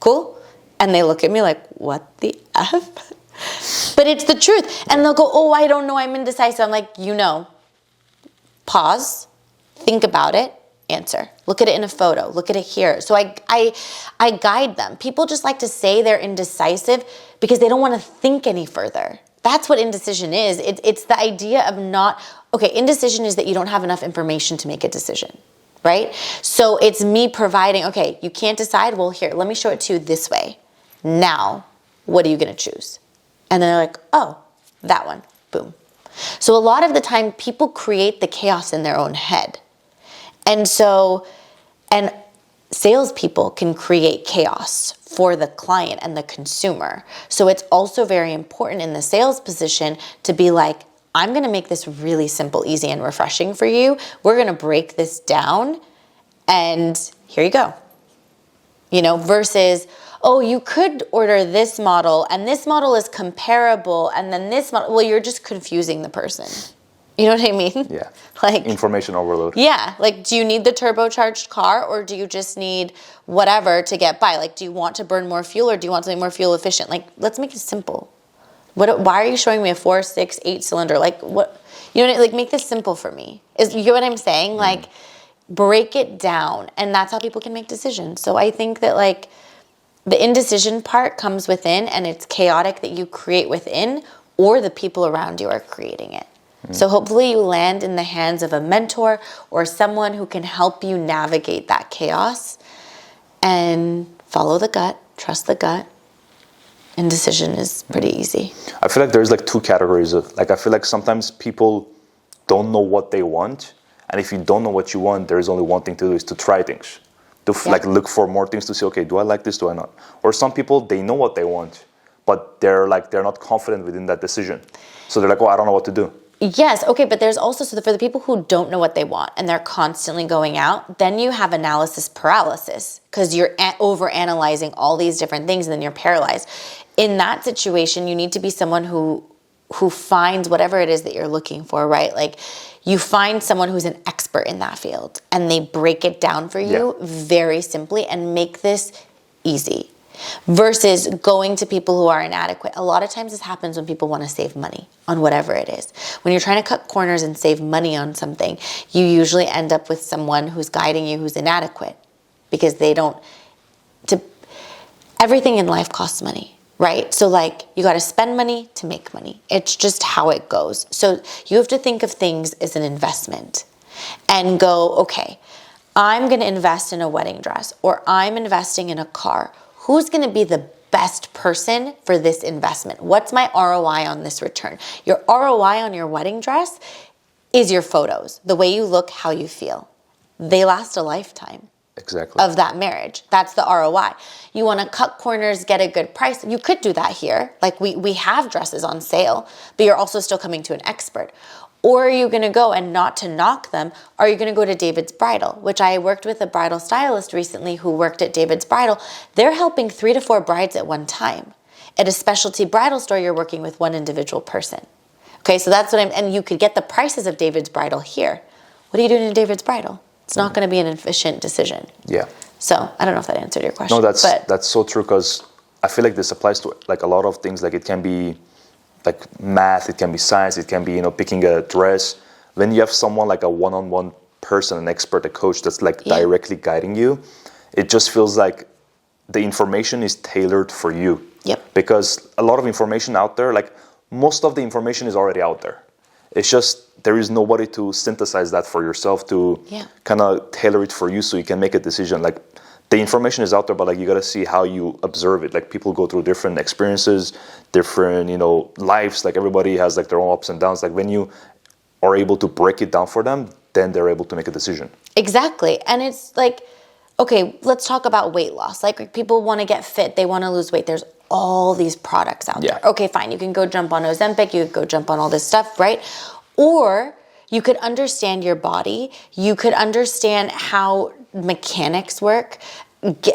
Cool? And they look at me like, what the F? But it's the truth. And they'll go, I don't know, I'm indecisive. I'm like, pause, think about it, answer. Look at it in a photo. Look at it here. So I guide them. People just like to say they're indecisive because they don't want to think any further. That's what indecision is. It's the idea of indecision is that you don't have enough information to make a decision, right? So it's me providing, you can't decide? Well, here, let me show it to you this way. Now, what are you going to choose? And then they're like, that one, boom. So a lot of the time, people create the chaos in their own head. And salespeople can create chaos for the client and the consumer. So it's also very important in the sales position to be like, I'm going to make this really simple, easy, and refreshing for you. We're going to break this down, and here you go. Versus, you could order this model, and this model is comparable, and then this model. Well, you're just confusing the person. You know what I mean? Yeah. Like information overload. Yeah. Like, do you need the turbocharged car, or do you just need whatever to get by? Like, do you want to burn more fuel, or do you want something more fuel efficient? Like, let's make it simple. Why are you showing me a 4, 6, 8 cylinder? Like, what? Like, make this simple for me. You get what I'm saying? Like, break it down, and that's how people can make decisions. So I think that like the indecision part comes within, and it's chaotic that you create within, or the people around you are creating it. So hopefully you land in the hands of a mentor or someone who can help you navigate that chaos and follow the gut, trust the gut. Indecision is pretty easy. I feel like there's like two categories of, like, I feel like sometimes people don't know what they want. And if you don't know what you want, there's only one thing to do, is to try things. Like look for more things to see, do I like this, do I not? Or some people, they know what they want, but they're not confident within that decision. So they're like, I don't know what to do. Yes, okay, but there's also, so for the people who don't know what they want and they're constantly going out, then you have analysis paralysis because you're over-analyzing all these different things and then you're paralyzed. In that situation, you need to be someone who finds whatever it is that you're looking for, right? Like, you find someone who's an expert in that field and they break it down for you very simply and make this easy. Versus going to people who are inadequate. A lot of times this happens when people want to save money on whatever it is. When you're trying to cut corners and save money on something, you usually end up with someone who's guiding you who's inadequate because everything in life costs money, right? So like, you got to spend money to make money. It's just how it goes. So you have to think of things as an investment and go, I'm going to invest in a wedding dress, or I'm investing in a car. Who's going to be the best person for this investment? What's my ROI on this return? Your ROI on your wedding dress is your photos, the way you look, how you feel. They last a lifetime. Exactly. Of that marriage. That's the ROI. You want to cut corners, get a good price. You could do that here. Like we have dresses on sale, but you're also still coming to an expert. Or are you going to go, and not to knock them, are you going to go to David's Bridal, which I worked with a bridal stylist recently who worked at David's Bridal. They're helping 3 to 4 brides at one time. At a specialty bridal store, you're working with one individual person. Okay, so that's and you could get the prices of David's Bridal here. What are you doing in David's Bridal? It's not going to be an efficient decision. Yeah. So I don't know if that answered your question. No, that's so true, because I feel like this applies to like a lot of things. Like it can be like math, it can be science, it can be, picking a dress. When you have someone like a one-on-one person, an expert, a coach that's like directly guiding you, it just feels like the information is tailored for you. Yep. Because a lot of information out there, like most of the information is already out there. It's just there is nobody to synthesize that for yourself to kind of tailor it for you so you can make a decision. Like the information is out there, but like you got to see how you observe it. Like people go through different experiences, different, lives. Like everybody has like their own ups and downs. Like when you are able to break it down for them, then they're able to make a decision. Exactly. And it's like, okay, let's talk about weight loss. Like people want to get fit, they want to lose weight. There's all these products out there. Okay, fine. You can go jump on Ozempic, you could go jump on all this stuff, right? Or you could understand your body. You could understand how mechanics work.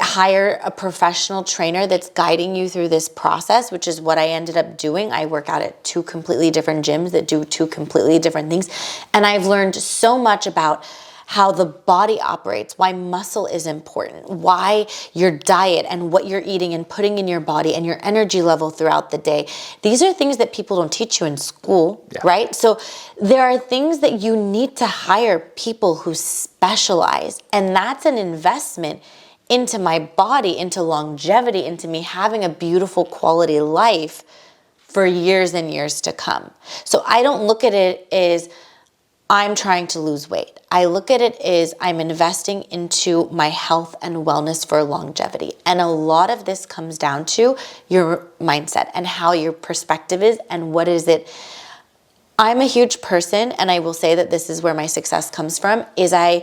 Hire a professional trainer that's guiding you through this process, which is what I ended up doing. I work out at 2 completely different gyms that do 2 completely different things. And I've learned so much about how the body operates, why muscle is important, why your diet and what you're eating and putting in your body and your energy level throughout the day. These are things that people don't teach you in school, right? So there are things that you need to hire people who specialize, and that's an investment into my body, into longevity, into me having a beautiful quality life for years and years to come. So I don't look at it as I'm trying to lose weight. I look at it as I'm investing into my health and wellness for longevity. And a lot of this comes down to your mindset and how your perspective is and what is it. I'm a huge person, and I will say that this is where my success comes from, is I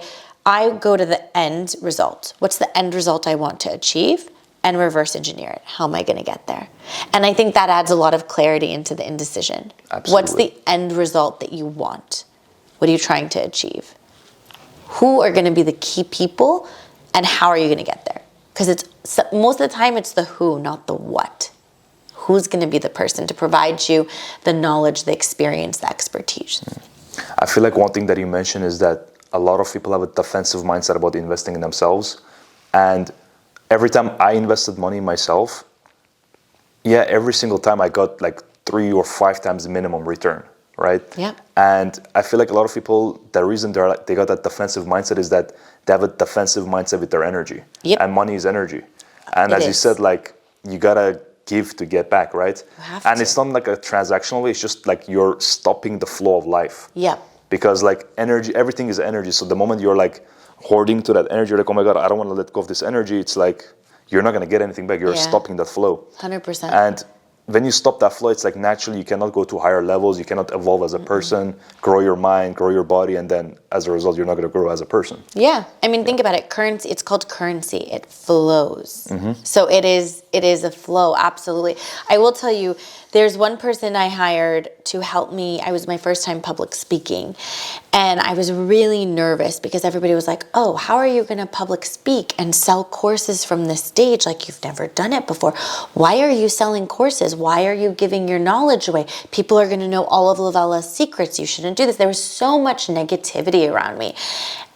go to the end result. What's the end result I want to achieve? And reverse engineer it. How am I going to get there? And I think that adds a lot of clarity into the indecision. Absolutely. What's the end result that you want? What are you trying to achieve? Who are going to be the key people, and how are you going to get there? Because most of the time it's the who, not the what. Who's going to be the person to provide you the knowledge, the experience, the expertise? I feel like one thing that you mentioned is that a lot of people have a defensive mindset about investing in themselves. And every time I invested money in myself, every single time I got like 3 or 5 times the minimum return. Right? Yeah. And I feel like a lot of people, the reason they got that defensive mindset is that they have a defensive mindset with their energy. Yep. And money is energy. And as you said, like, you gotta give to get back, right? You have and to. It's not like a transactional way, it's just like you're stopping the flow of life. Yeah. Because like energy, everything is energy. So the moment you're like hoarding to that energy, you're like, oh my God, I don't want to let go of this energy. It's like, you're not gonna get anything back. You're stopping that flow. 100%. And when you stop that flow, it's like naturally you cannot go to higher levels, you cannot evolve as a person, grow your mind, grow your body, and then as a result, you're not going to grow as a person. Yeah. I mean, think about it. Currency, it's called currency. It flows. So it is a flow, absolutely. I will tell you, there's one person I hired to help me. It was my first time public speaking. And I was really nervous because everybody was like, oh, how are you going to public speak and sell courses from the stage like you've never done it before? Why are you selling courses? Why are you giving your knowledge away? People are going to know all of Lavella's secrets. You shouldn't do this. There was so much negativity around me.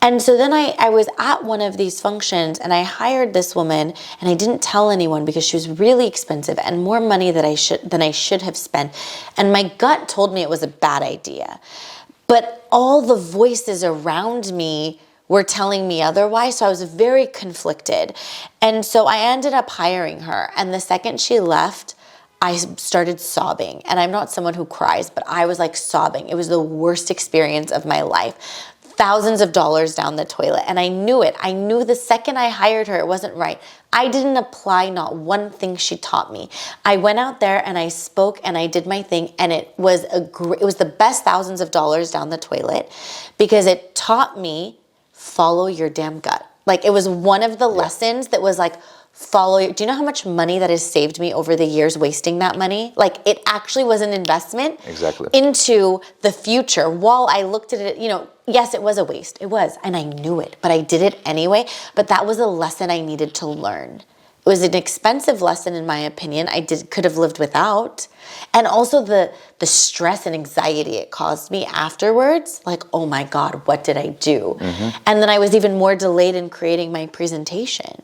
And so then I was at one of these functions and I hired this woman, and I didn't tell anyone because she was really expensive and more money than I should have spent. And my gut told me it was a bad idea. But all the voices around me were telling me otherwise, so I was very conflicted. And so I ended up hiring her. And the second she left, I started sobbing. And I'm not someone who cries, but I was like sobbing. It was the worst experience of my life. Thousands of dollars down the toilet. And I knew it. I knew the second I hired her, it wasn't right. I didn't apply not one thing she taught me. I went out there and I spoke and I did my thing, and it was the best thousands of dollars down the toilet because it taught me follow your damn gut. Like, it was one of the lessons that was like, do you know how much money that has saved me over the years wasting that money? Like, it actually was an investment into the future. While I looked at it, yes, it was a waste. It was, and I knew it, but I did it anyway. But that was a lesson I needed to learn. It was an expensive lesson, in my opinion. Could have lived without. And also the stress and anxiety it caused me afterwards. Like, oh my God, what did I do? And then I was even more delayed in creating my presentation.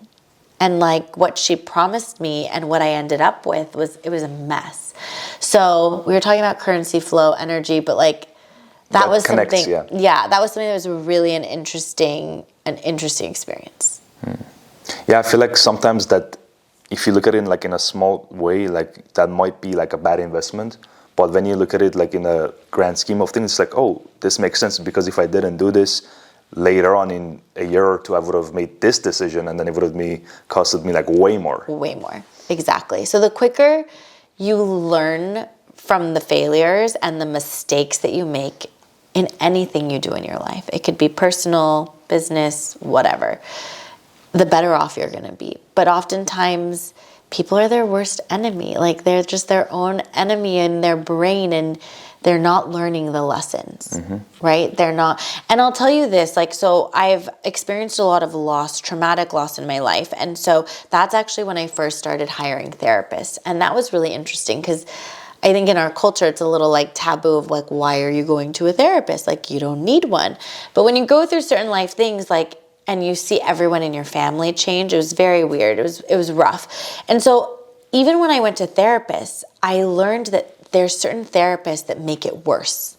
And like what she promised me and what I ended up with was a mess. So we were talking about currency flow, energy, but like that was connects, something. Yeah, that was something that was really an interesting experience. Yeah, I feel like sometimes that if you look at it like in a small way, like that might be like a bad investment. But when you look at it like in a grand scheme of things, it's like, oh, this makes sense because if I didn't do this later on in a year or two, I would have made this decision and then it would have costed me like way more. Way more. Exactly. So the quicker you learn from the failures and the mistakes that you make in anything you do in your life, it could be personal, business, whatever, the better off you're going to be. But oftentimes people are their worst enemy. Like they're just their own enemy in their brain and they're not learning the lessons, right? They're not. And I'll tell you this, like, so I've experienced a lot of loss, traumatic loss in my life. And so that's actually when I first started hiring therapists. And that was really interesting because I think in our culture, it's a little like taboo of like, why are you going to a therapist? Like you don't need one. But when you go through certain life things, like, and you see everyone in your family change, it was very weird. It was rough. And so even when I went to therapists, I learned that there's certain therapists that make it worse.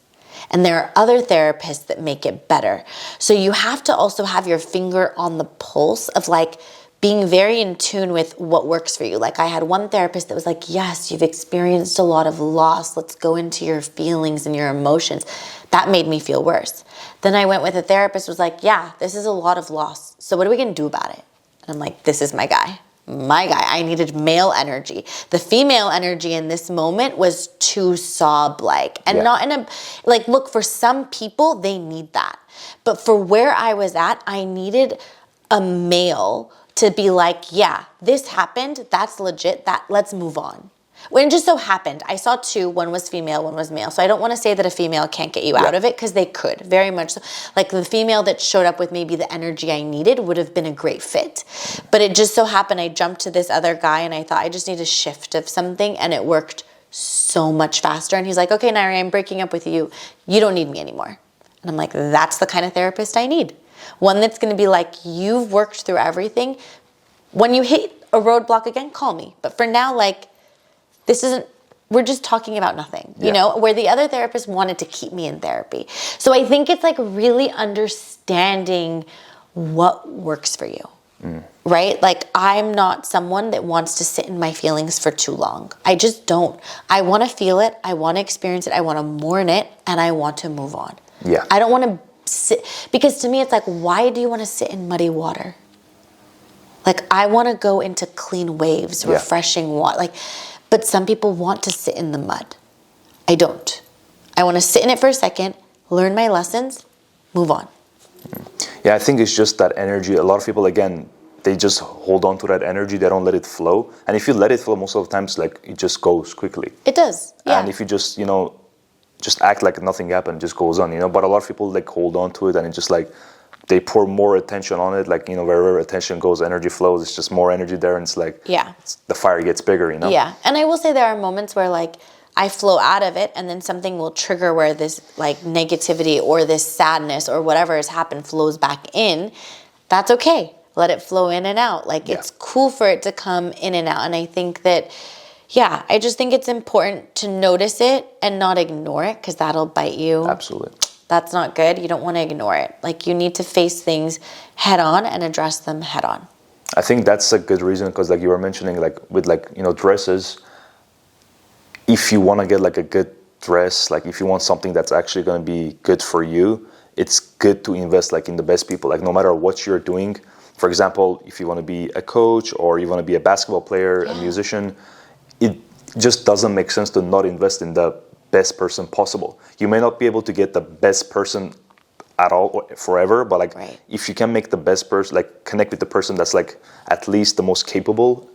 And there are other therapists that make it better. So you have to also have your finger on the pulse of like being very in tune with what works for you. Like I had one therapist that was like, yes, you've experienced a lot of loss. Let's go into your feelings and your emotions. That made me feel worse. Then I went with a therapist who was like, yeah, this is a lot of loss. So what are we going to do about it? And I'm like, this is my guy. I needed male energy. The female energy in this moment was too sob-like. And not in a, like, look, for some people, they need that. But for where I was at, I needed a male to be like, yeah, this happened. That's legit. Let's move on. When it just so happened, I saw two, one was female, one was male. So I don't want to say that a female can't get you out of it because they could, very much so. Like the female that showed up with maybe the energy I needed would have been a great fit. But it just so happened I jumped to this other guy and I thought I just need a shift of something and it worked so much faster. And he's like, okay, Nairi, I'm breaking up with you. You don't need me anymore. And I'm like, that's the kind of therapist I need. One that's going to be like, you've worked through everything. When you hit a roadblock again, call me. But for now, like, we're just talking about nothing, you know, where the other therapist wanted to keep me in therapy. So I think it's like really understanding what works for you, right? Like I'm not someone that wants to sit in my feelings for too long. I just don't. I want to feel it. I want to experience it. I want to mourn it and I want to move on. Yeah. I don't want to sit, because to me it's like, why do you want to sit in muddy water? Like I want to go into clean waves, refreshing water. Like, but some people want to sit in the mud. I don't. I want to sit in it for a second, learn my lessons, move on. Yeah, I think it's just that energy. A lot of people, again, they just hold on to that energy. They don't let it flow. And if you let it flow, most of the times, like, it just goes quickly. It does, yeah. And if you just, just act like nothing happened, it just goes on, But a lot of people, like, hold on to it and it just, like, they pour more attention on it. Like, wherever attention goes, energy flows. It's just more energy there. And it's like, the fire gets bigger, Yeah. And I will say there are moments where, like, I flow out of it and then something will trigger where this, like, negativity or this sadness or whatever has happened flows back in. That's okay. Let it flow in and out. Like, it's cool for it to come in and out. And I think that, I just think it's important to notice it and not ignore it because that'll bite you. Absolutely. That's not good. You don't want to ignore it. Like, you need to face things head on and address them head on. I think that's a good reason because, like you were mentioning, like with dresses, if you want to get like a good dress, like if you want something that's actually going to be good for you, it's good to invest like in the best people. Like no matter what you're doing, for example, if you want to be a coach or you want to be a basketball player, a musician, it just doesn't make sense to not invest in the best person possible. You may not be able to get the best person at all forever, but like if you can make the best person, like connect with the person that's like at least the most capable,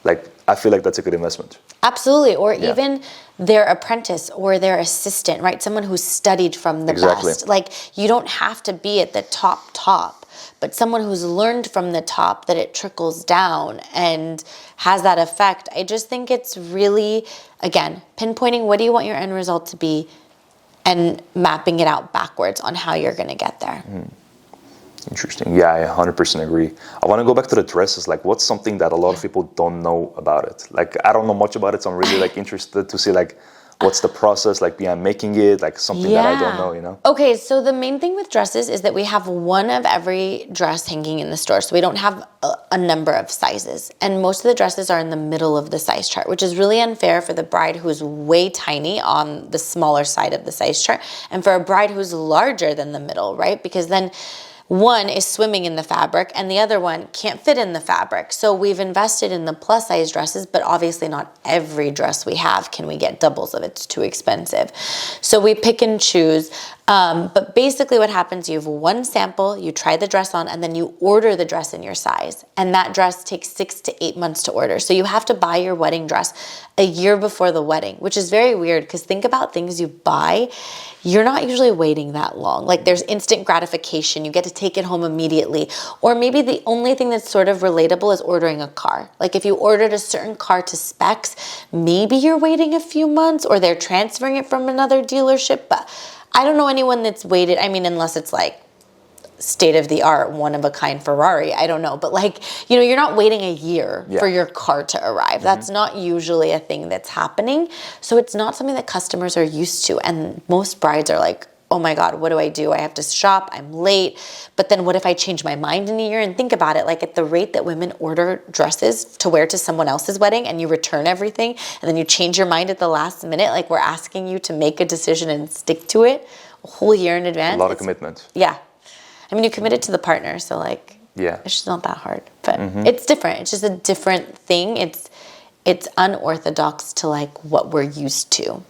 like I feel like that's a good investment. Absolutely. Or even their apprentice or their assistant, right? Someone who's studied from the best. Like you don't have to be at the top, but someone who's learned from the top that it trickles down and has that effect. I just think it's really, again, pinpointing what do you want your end result to be and mapping it out backwards on how you're going to get there. Interesting. Yeah, I 100% agree. I want to go back to the dresses. Like, what's something that a lot of people don't know about it? Like, I don't know much about it, so I'm really like interested to see like What's the process like behind making it? Like something that I don't know, you know? Okay, so the main thing with dresses is that we have one of every dress hanging in the store. So we don't have a number of sizes. And most of the dresses are in the middle of the size chart, which is really unfair for the bride who's way tiny on the smaller side of the size chart, and for a bride who's larger than the middle, right? Because then one is swimming in the fabric and the other one can't fit in the fabric. So we've invested in the plus size dresses, but obviously not every dress we have can we get doubles of. It's too expensive. So we pick and choose. But basically what happens, you have one sample, you try the dress on, and then you order the dress in your size. And that dress takes 6 to 8 months to order. So you have to buy your wedding dress a year before the wedding, which is very weird because think about things you buy. You're not usually waiting that long. Like there's instant gratification. You get to take it home immediately. Or maybe the only thing that's sort of relatable is ordering a car. Like if you ordered a certain car to specs, maybe you're waiting a few months or they're transferring it from another dealership. But I don't know anyone that's waited. I mean, unless it's like state of the art, one of a kind Ferrari. I don't know. But like, you know, you're not waiting a year for your car to arrive. That's not usually a thing that's happening. So it's not something that customers are used to. And most brides are like, oh my God, what do? I have to shop. I'm late. But then what if I change my mind in a year? And think about it, like at the rate that women order dresses to wear to someone else's wedding and you return everything and then you change your mind at the last minute, like we're asking you to make a decision and stick to it a whole year in advance. A lot of commitment. Yeah. I mean, you committed to the partner, so like, it's just not that hard. But it's different. It's just a different thing. It's unorthodox to like what we're used to.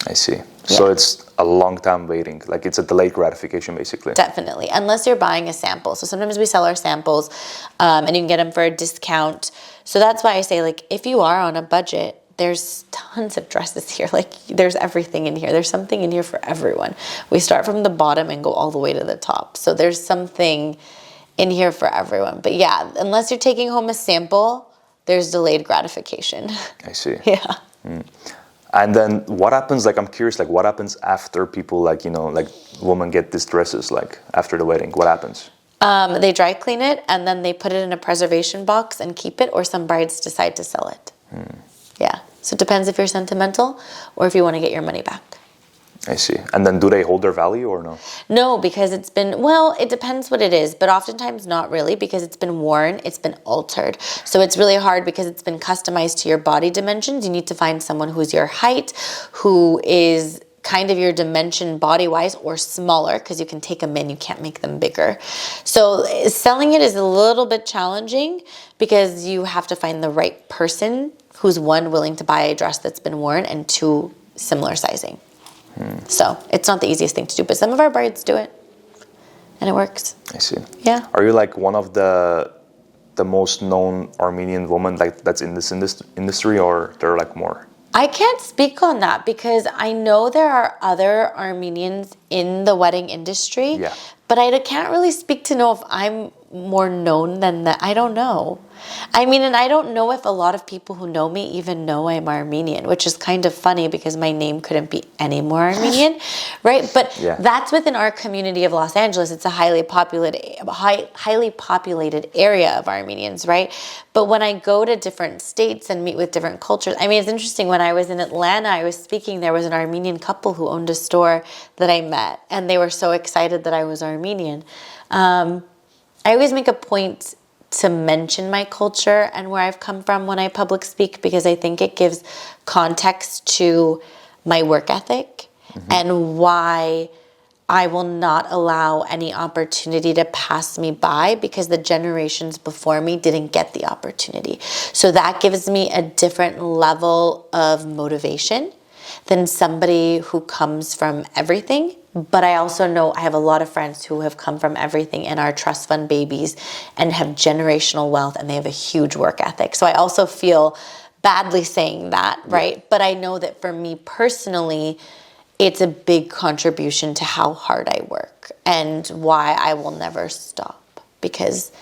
I see. So it's a long time waiting. Like it's a delayed gratification, basically. Definitely, unless you're buying a sample. So sometimes we sell our samples, and you can get them for a discount. So that's why I say, like, if you are on a budget, there's tons of dresses here. Like there's everything in here. There's something in here for everyone. We start from the bottom and go all the way to the top. So there's something in here for everyone. But yeah, unless you're taking home a sample, there's delayed gratification. I see. Yeah. And then what happens, like I'm curious, like what happens after people like, you know, like women get these dresses, like after the wedding, what happens? They dry clean it and then they put it in a preservation box and keep it, or some brides decide to sell it. Yeah. So it depends if you're sentimental or if you want to get your money back. I see. And then do they hold their value or no? No, because it's been, well, it depends what it is, but oftentimes not really, because it's been worn, it's been altered. So it's really hard because it's been customized to your body dimensions. You need to find someone who's your height, who is kind of your dimension body-wise, or smaller, because you can take them in, you can't make them bigger. So selling it is a little bit challenging because you have to find the right person who's, one, willing to buy a dress that's been worn, and two, similar sizing. So it's not the easiest thing to do, but some of our brides do it and it works. I see. Yeah. Are you like one of the most known Armenian women like that's in this industry, or there are like more? I can't speak on that because I know there are other Armenians in the wedding industry, but I can't really speak to know if I'm more known than that. I don't know. I mean, and I don't know if a lot of people who know me even know I'm Armenian, which is kind of funny because my name couldn't be any more Armenian, right? But that's within our community of Los Angeles. It's a highly populated area of Armenians, right? But when I go to different states and meet with different cultures, I mean, it's interesting. When I was in Atlanta, I was speaking, there was an Armenian couple who owned a store that I met, and they were so excited that I was Armenian. I always make a point to mention my culture and where I've come from when I public speak, because I think it gives context to my work ethic and why I will not allow any opportunity to pass me by because the generations before me didn't get the opportunity. So that gives me a different level of motivation than somebody who comes from everything. But I also know I have a lot of friends who have come from everything and are trust fund babies and have generational wealth, and they have a huge work ethic. So I also feel badly saying that, right? But I know that for me personally, it's a big contribution to how hard I work and why I will never stop, because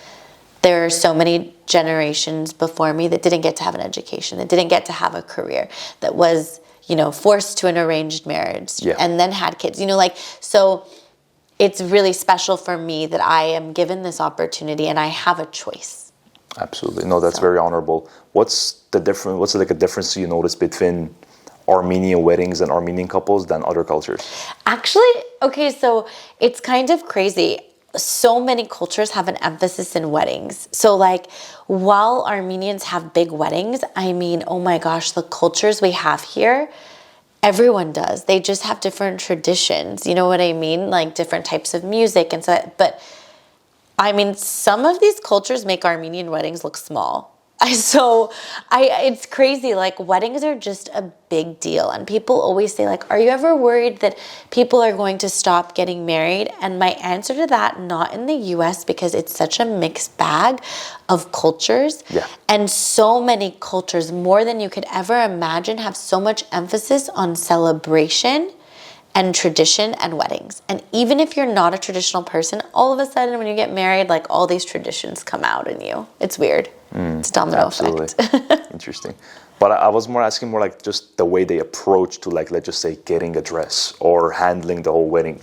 there are so many generations before me that didn't get to have an education, that didn't get to have a career, that was, you know, forced to an arranged marriage and then had kids, you know, like, so it's really special for me that I am given this opportunity and I have a choice. Absolutely. No, that's very honorable. What's the difference? What's like a difference you notice between Armenian weddings and Armenian couples than other cultures? Actually, okay, so it's kind of crazy. So many cultures have an emphasis in weddings. So like while Armenians have big weddings, I mean, oh my gosh, the cultures we have here, everyone does. They just have different traditions. You know what I mean? Like different types of music and so, but I mean, some of these cultures make Armenian weddings look small. It's crazy. Like weddings are just a big deal. And people always say like, are you ever worried that people are going to stop getting married? And my answer to that, not in the US, because it's such a mixed bag of cultures. Yeah. And so many cultures, more than you could ever imagine, have so much emphasis on celebration and tradition and weddings. And even if you're not a traditional person, all of a sudden when you get married, like all these traditions come out in you. It's weird. It's domino effect. Interesting. But I was more asking more like just the way they approach to like, let's just say getting a dress or handling the whole wedding.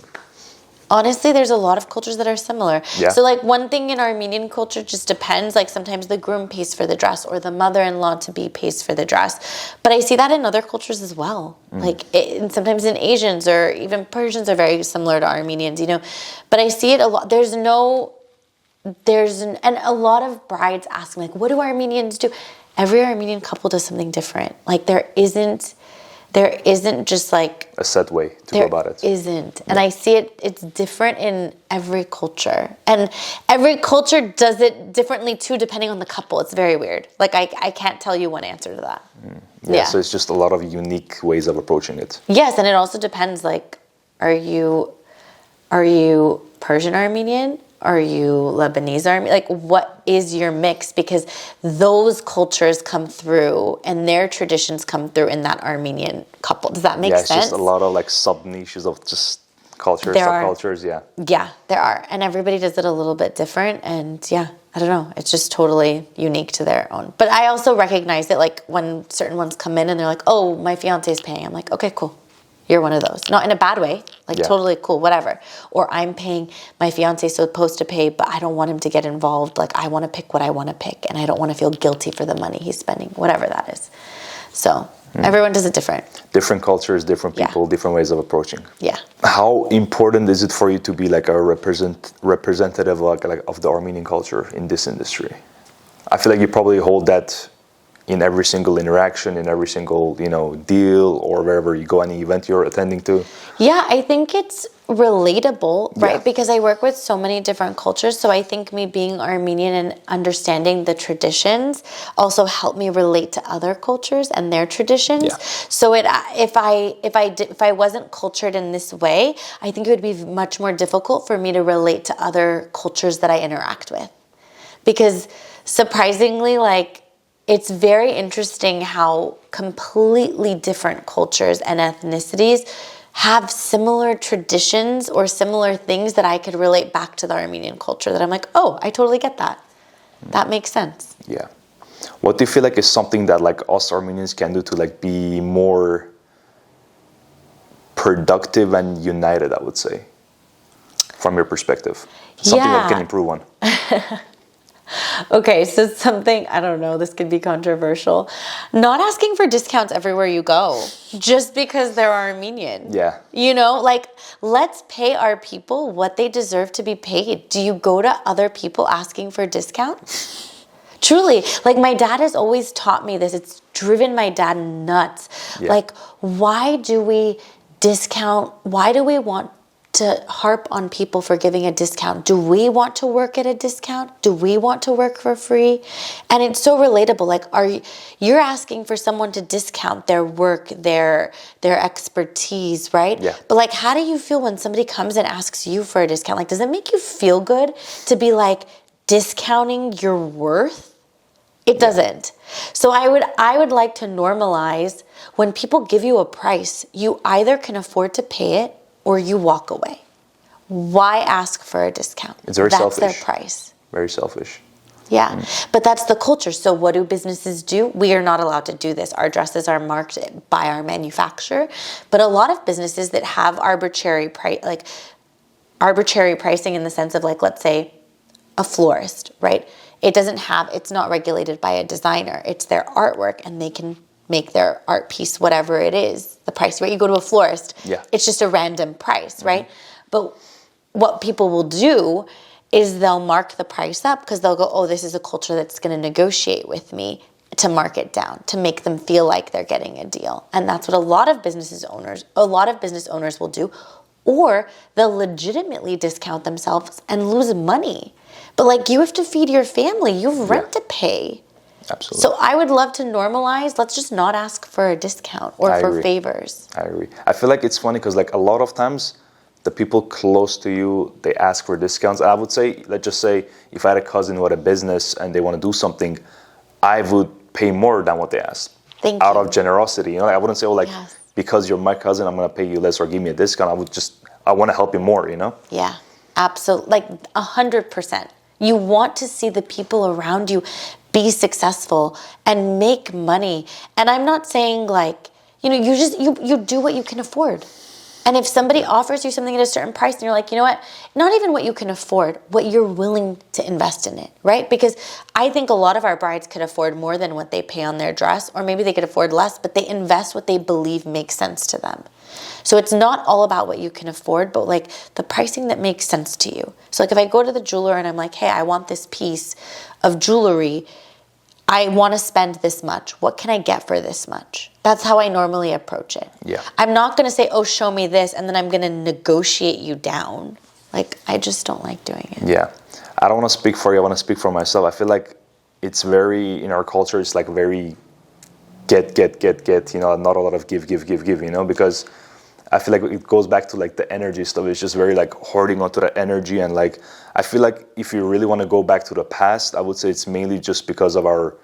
Honestly, there's a lot of cultures that are similar. Yeah. So like one thing in Armenian culture just depends. Like sometimes the groom pays for the dress or the mother-in-law to be pays for the dress. But I see that in other cultures as well. And sometimes in Asians or even Persians are very similar to Armenians, you know. But I see it a lot. And a lot of brides ask me like, what do Armenians do? Every Armenian couple does something different. Like there isn't just like a set way to go about it. There isn't. And I see it's different in every culture. And every culture does it differently too, depending on the couple. It's very weird. Like I can't tell you one answer to that. Yeah, so it's just a lot of unique ways of approaching it. Yes, and it also depends like, are you Persian Armenian? Are you Lebanese Armenian? Like, what is your mix? Because those cultures come through and their traditions come through in that Armenian couple. Does that make sense? Yeah, it's just a lot of like sub-niches of just cultures, subcultures, yeah. Yeah, there are. And everybody does it a little bit different. And yeah, I don't know. It's just totally unique to their own. But I also recognize it like when certain ones come in and they're like, oh, my fiance's paying. I'm like, okay, cool. You're one of those. Not in a bad way. Like totally cool, whatever. Or I'm paying, my fiance's supposed to pay, but I don't want him to get involved. Like I want to pick what I want to pick and I don't want to feel guilty for the money he's spending, whatever that is. So everyone does it different. Different cultures, different people, different ways of approaching. Yeah. How important is it for you to be like a representative like of the Armenian culture in this industry? I feel like you probably hold that in every single interaction, in every single, deal or wherever you go, any event you're attending to? Yeah, I think it's relatable, right? Yeah. Because I work with so many different cultures. So I think me being Armenian and understanding the traditions also helped me relate to other cultures and their traditions. Yeah. So if I wasn't cultured in this way, I think it would be much more difficult for me to relate to other cultures that I interact with. Because surprisingly, it's very interesting how completely different cultures and ethnicities have similar traditions or similar things that I could relate back to the Armenian culture that I'm like, oh, I totally get that. That makes sense. Yeah. What do you feel like is something that us Armenians can do to be more productive and united, I would say, from your perspective? Something that can improve on. Okay, so something, I don't know, this could be controversial. Not asking for discounts everywhere you go, just because they're Armenian. Yeah. Let's pay our people what they deserve to be paid. Do you go to other people asking for discounts? Truly, my dad has always taught me this. It's driven my dad nuts. Yeah. Why do we discount? Why do we want to harp on people for giving a discount? Do we want to work at a discount? Do we want to work for free? And it's so relatable. You're asking for someone to discount their work, their expertise, right? Yeah. But how do you feel when somebody comes and asks you for a discount? Does it make you feel good to be discounting your worth? It doesn't. So I would like to normalize when people give you a price, you either can afford to pay it or you walk away. Why ask for a discount? It's very selfish. That's their price. Very selfish. Yeah, but that's the culture. So what do businesses do? We are not allowed to do this. Our dresses are marked by our manufacturer, but a lot of businesses that have arbitrary pricing in the sense of let's say a florist, right? It's not regulated by a designer. It's their artwork and they can make their art piece, whatever it is, the price, right? You go to a florist, it's just a random price, right? But what people will do is they'll mark the price up because they'll go, oh, this is a culture that's going to negotiate with me to mark it down, to make them feel like they're getting a deal. And that's what a lot of business owners will do. Or they'll legitimately discount themselves and lose money. But like, you have to feed your family. You have rent to pay. Absolutely. So I would love to normalize, let's just not ask for a discount or for favors. I agree. I feel like it's funny because like a lot of times the people close to you, they ask for discounts. I would say, let's just say if I had a cousin who had a business and they want to do something, I would pay more than what they asked. Out of generosity. You know, I wouldn't say, oh, like, because you're my cousin, I'm going to pay you less or give me a discount. I want to help you more, you know? Yeah, absolutely. Like 100%. You want to see the people around you be successful and make money. And I'm not saying like, you know, you do what you can afford. And if somebody offers you something at a certain price and you're like, you know what, not even what you can afford, what you're willing to invest in it, right? Because I think a lot of our brides could afford more than what they pay on their dress, or maybe they could afford less, but they invest what they believe makes sense to them. So it's not all about what you can afford, but like the pricing that makes sense to you. So like if I go to the jeweler and I'm like, hey, I want this piece of jewelry, I want to spend this much. What can I get for this much? That's how I normally approach it. Yeah. I'm not going to say, oh, show me this, and then I'm going to negotiate you down. Like, I just don't like doing it. Yeah. I don't want to speak for you. I want to speak for myself. I feel like it's very, in our culture, it's like very get, you know, not a lot of give, you know, because I feel like it goes back to like the energy stuff. It's just very like hoarding onto the energy. And like, I feel like if you really want to go back to the past, I would say it's mainly just because of our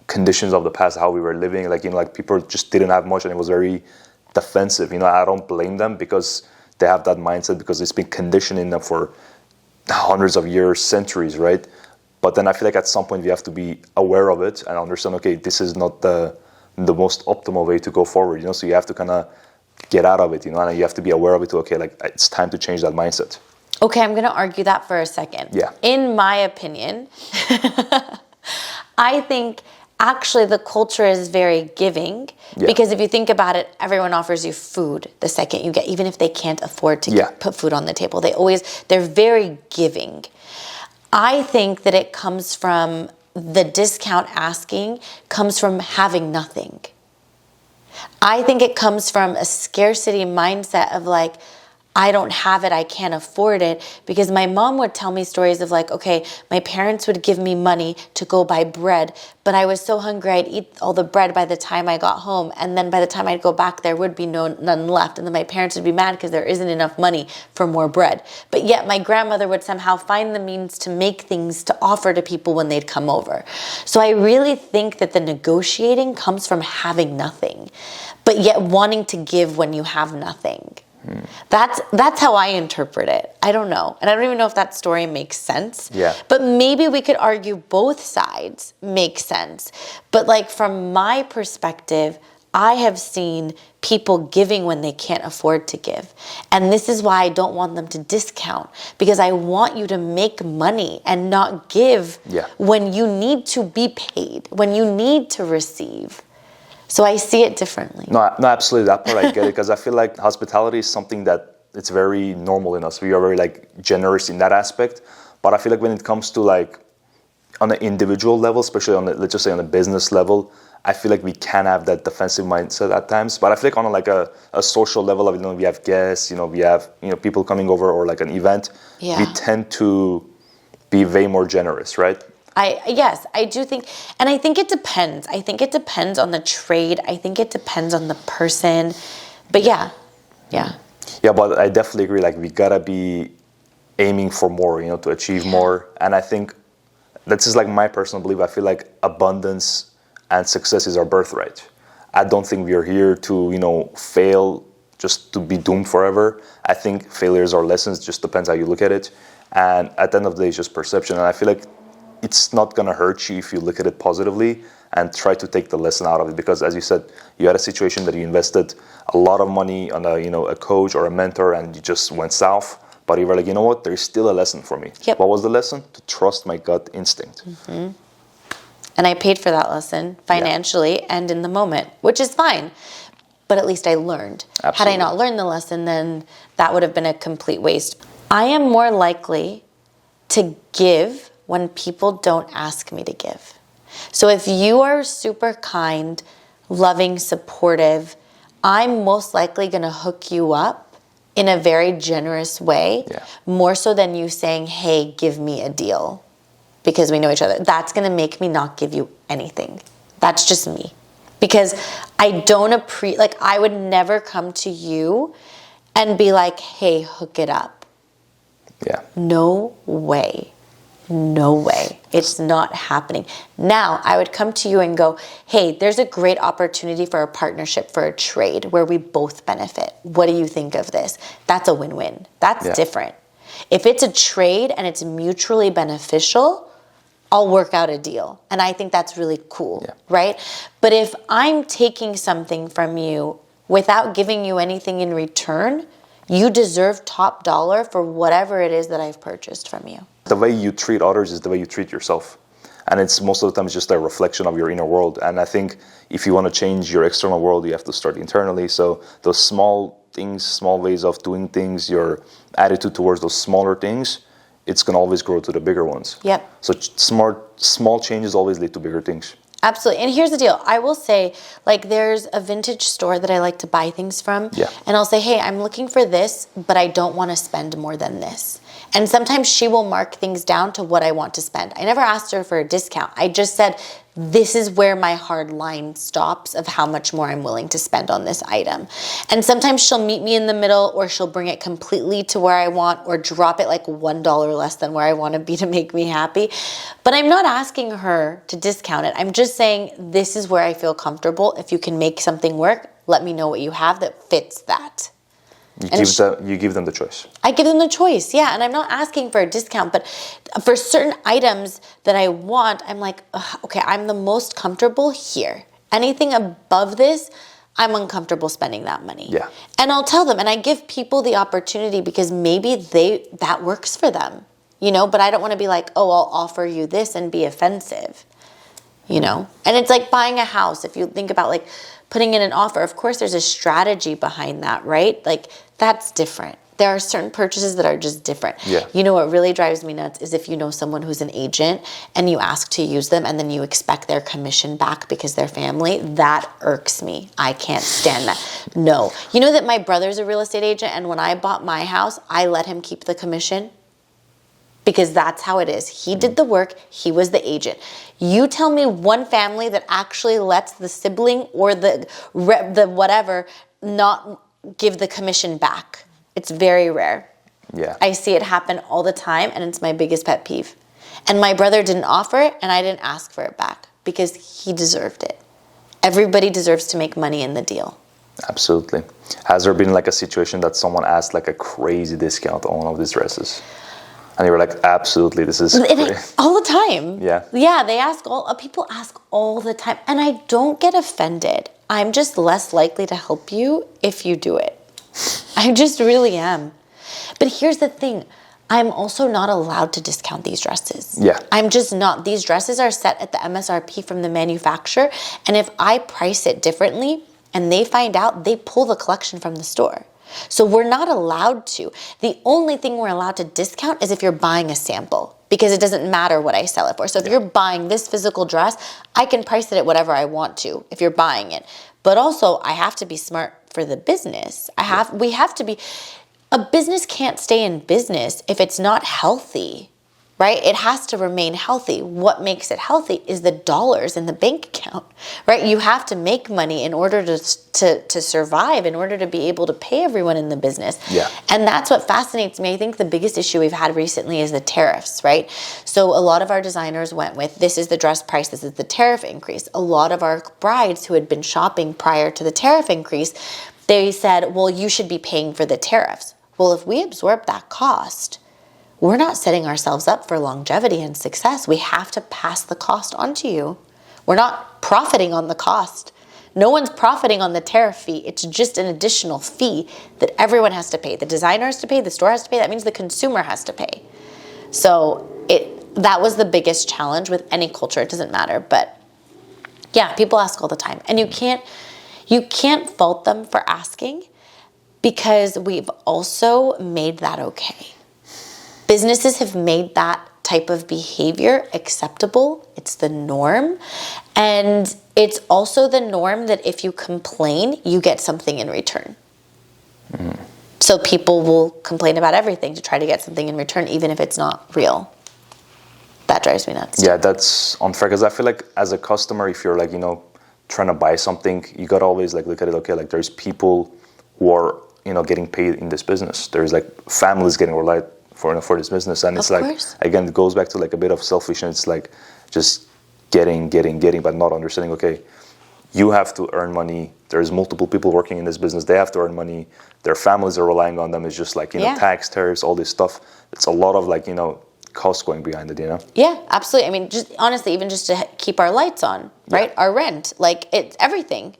conditions of the past, how we were living. Like, you know, like people just didn't have much and it was very defensive. You know, I don't blame them because they have that mindset because it's been conditioning them for hundreds of years, centuries, right? But then I feel like at some point we have to be aware of it and understand, okay, this is not the most optimal way to go forward, you know? So you have to kind of get out of it, you know, and you have to be aware of it too. Okay, like it's time to change that mindset. Okay, I'm going to argue that for a second. Yeah. In my opinion, I think actually the culture is very giving because if you think about it, everyone offers you food the second you get, even if they can't afford to put food on the table. They're very giving. I think that it comes from the discount asking comes from having nothing. I think it comes from a scarcity mindset of like, I don't have it, I can't afford it. Because my mom would tell me stories of like, okay, my parents would give me money to go buy bread, but I was so hungry I'd eat all the bread by the time I got home. And then by the time I'd go back, there would be none left. And then my parents would be mad because there isn't enough money for more bread. But yet my grandmother would somehow find the means to make things to offer to people when they'd come over. So I really think that the negotiating comes from having nothing, but yet wanting to give when you have nothing. That's how I interpret it. I don't know. And I don't even know if that story makes sense. Yeah. But maybe we could argue both sides make sense. But like from my perspective, I have seen people giving when they can't afford to give. And this is why I don't want them to discount, because I want you to make money and not give when you need to be paid, when you need to receive. So I see it differently. No, absolutely. That part I get it, because I feel like hospitality is something that it's very normal in us. We are very like generous in that aspect. But I feel like when it comes to like on an individual level, especially on the, let's just say on a business level, I feel like we can have that defensive mindset at times. But I feel like on a social level, of, you know, we have guests, you know, we have, you know, people coming over or like an event, we tend to be way more generous, right? Yes, I do think, and I think it depends. I think it depends on the trade. I think it depends on the person. But yeah. Yeah, but I definitely agree. Like we gotta be aiming for more, you know, to achieve more. And I think that's just like my personal belief. I feel like abundance and success is our birthright. I don't think we are here to, you know, fail just to be doomed forever. I think failures are lessons. Just depends how you look at it. And at the end of the day, it's just perception. And I feel like it's not going to hurt you if you look at it positively and try to take the lesson out of it. Because as you said, you had a situation that you invested a lot of money on a coach or a mentor and you just went south. But you were like, you know what, there's still a lesson for me. Yep. What was the lesson? To trust my gut instinct. Mm-hmm. And I paid for that lesson financially and in the moment, which is fine. But at least I learned. Absolutely. Had I not learned the lesson, then that would have been a complete waste. I am more likely to give when people don't ask me to give. So if you are super kind, loving, supportive, I'm most likely going to hook you up in a very generous way, more so than you saying, hey, give me a deal because we know each other. That's going to make me not give you anything. That's just me. Because I don't I would never come to you and be like, hey, hook it up. Yeah. No way. No way. It's not happening. Now, I would come to you and go, hey, there's a great opportunity for a partnership, for a trade where we both benefit. What do you think of this? That's a win-win. That's different. If it's a trade and it's mutually beneficial, I'll work out a deal. And I think that's really cool, right? But if I'm taking something from you without giving you anything in return, you deserve top dollar for whatever it is that I've purchased from you. The way you treat others is the way you treat yourself. And it's most of the time it's just a reflection of your inner world. And I think if you want to change your external world, you have to start internally. So those small things, small ways of doing things, your attitude towards those smaller things, it's going to always grow to the bigger ones. Yep. So small changes always lead to bigger things. Absolutely. And here's the deal. I will say, like, there's a vintage store that I like to buy things from. Yeah. And I'll say, hey, I'm looking for this, but I don't want to spend more than this. And sometimes she will mark things down to what I want to spend. I never asked her for a discount. I just said, this is where my hard line stops of how much more I'm willing to spend on this item. And sometimes she'll meet me in the middle, or she'll bring it completely to where I want, or drop it like $1 less than where I want to be to make me happy. But I'm not asking her to discount it. I'm just saying, this is where I feel comfortable. If you can make something work, let me know what you have that fits that. You give them the choice. I give them the choice, yeah. And I'm not asking for a discount, but for certain items that I want, I'm like, okay, I'm the most comfortable here. Anything above this, I'm uncomfortable spending that money. Yeah. And I'll tell them, and I give people the opportunity because maybe that works for them, but I don't want to be like, oh, I'll offer you this and be offensive, And it's like buying a house. If you think about like putting in an offer, of course there's a strategy behind that, right? Like that's different. There are certain purchases that are just different. Yeah. What really drives me nuts is if you know someone who's an agent and you ask to use them and then you expect their commission back because they're family. That irks me. I can't stand that. No. You know that my brother's a real estate agent, and when I bought my house, I let him keep the commission? Because that's how it is. He did the work. He was the agent. You tell me one family that actually lets the sibling or the whatever not give the commission back. It's very rare. Yeah. I see it happen all the time, and it's my biggest pet peeve. And my brother didn't offer it, and I didn't ask for it back because he deserved it. Everybody deserves to make money in the deal. Absolutely. Has there been like a situation that someone asked like a crazy discount on one of these dresses? And you were like, absolutely, this is great. All the time. Yeah. Yeah, people ask all the time. And I don't get offended. I'm just less likely to help you if you do it. I just really am. But here's the thing. I'm also not allowed to discount these dresses. Yeah. I'm just not. These dresses are set at the MSRP from the manufacturer. And if I price it differently and they find out, they pull the collection from the store. So we're not allowed to. The only thing we're allowed to discount is if you're buying a sample, because it doesn't matter what I sell it for. So if you're buying this physical dress, I can price it at whatever I want to if you're buying it. But also, I have to be smart for the business. We have to be. A business can't stay in business if it's not healthy, right? It has to remain healthy. What makes it healthy is the dollars in the bank account, right? You have to make money in order to survive, in order to be able to pay everyone in the business. Yeah. And that's what fascinates me. I think the biggest issue we've had recently is the tariffs, right? So a lot of our designers went with, this is the dress price, this is the tariff increase. A lot of our brides who had been shopping prior to the tariff increase, they said, well, you should be paying for the tariffs. Well, if we absorb that cost, we're not setting ourselves up for longevity and success. We have to pass the cost on to you. We're not profiting on the cost. No one's profiting on the tariff fee. It's just an additional fee that everyone has to pay. The designer has to pay, the store has to pay. That means the consumer has to pay. So that was the biggest challenge with any culture. It doesn't matter, but yeah, people ask all the time, and you can't fault them for asking, because we've also made that okay. Businesses have made that type of behavior acceptable. It's the norm. And it's also the norm that if you complain, you get something in return. So people will complain about everything to try to get something in return, even if it's not real. That drives me nuts. Yeah, that's unfair, because I feel like as a customer, if you're like, trying to buy something, you got to always like look at it, okay, like there's people who are, getting paid in this business. There's like families getting relied for this business, and it's like, again, it goes back to like a bit of selfishness. It's like just getting, but not understanding, okay, you have to earn money. There's multiple people working in this business. They have to earn money. Their families are relying on them. It's just like, tax, tariffs, all this stuff. It's a lot of like, cost going behind it, Yeah, absolutely. I mean, just honestly, even just to keep our lights on, right? Yeah. Our rent, like it's everything.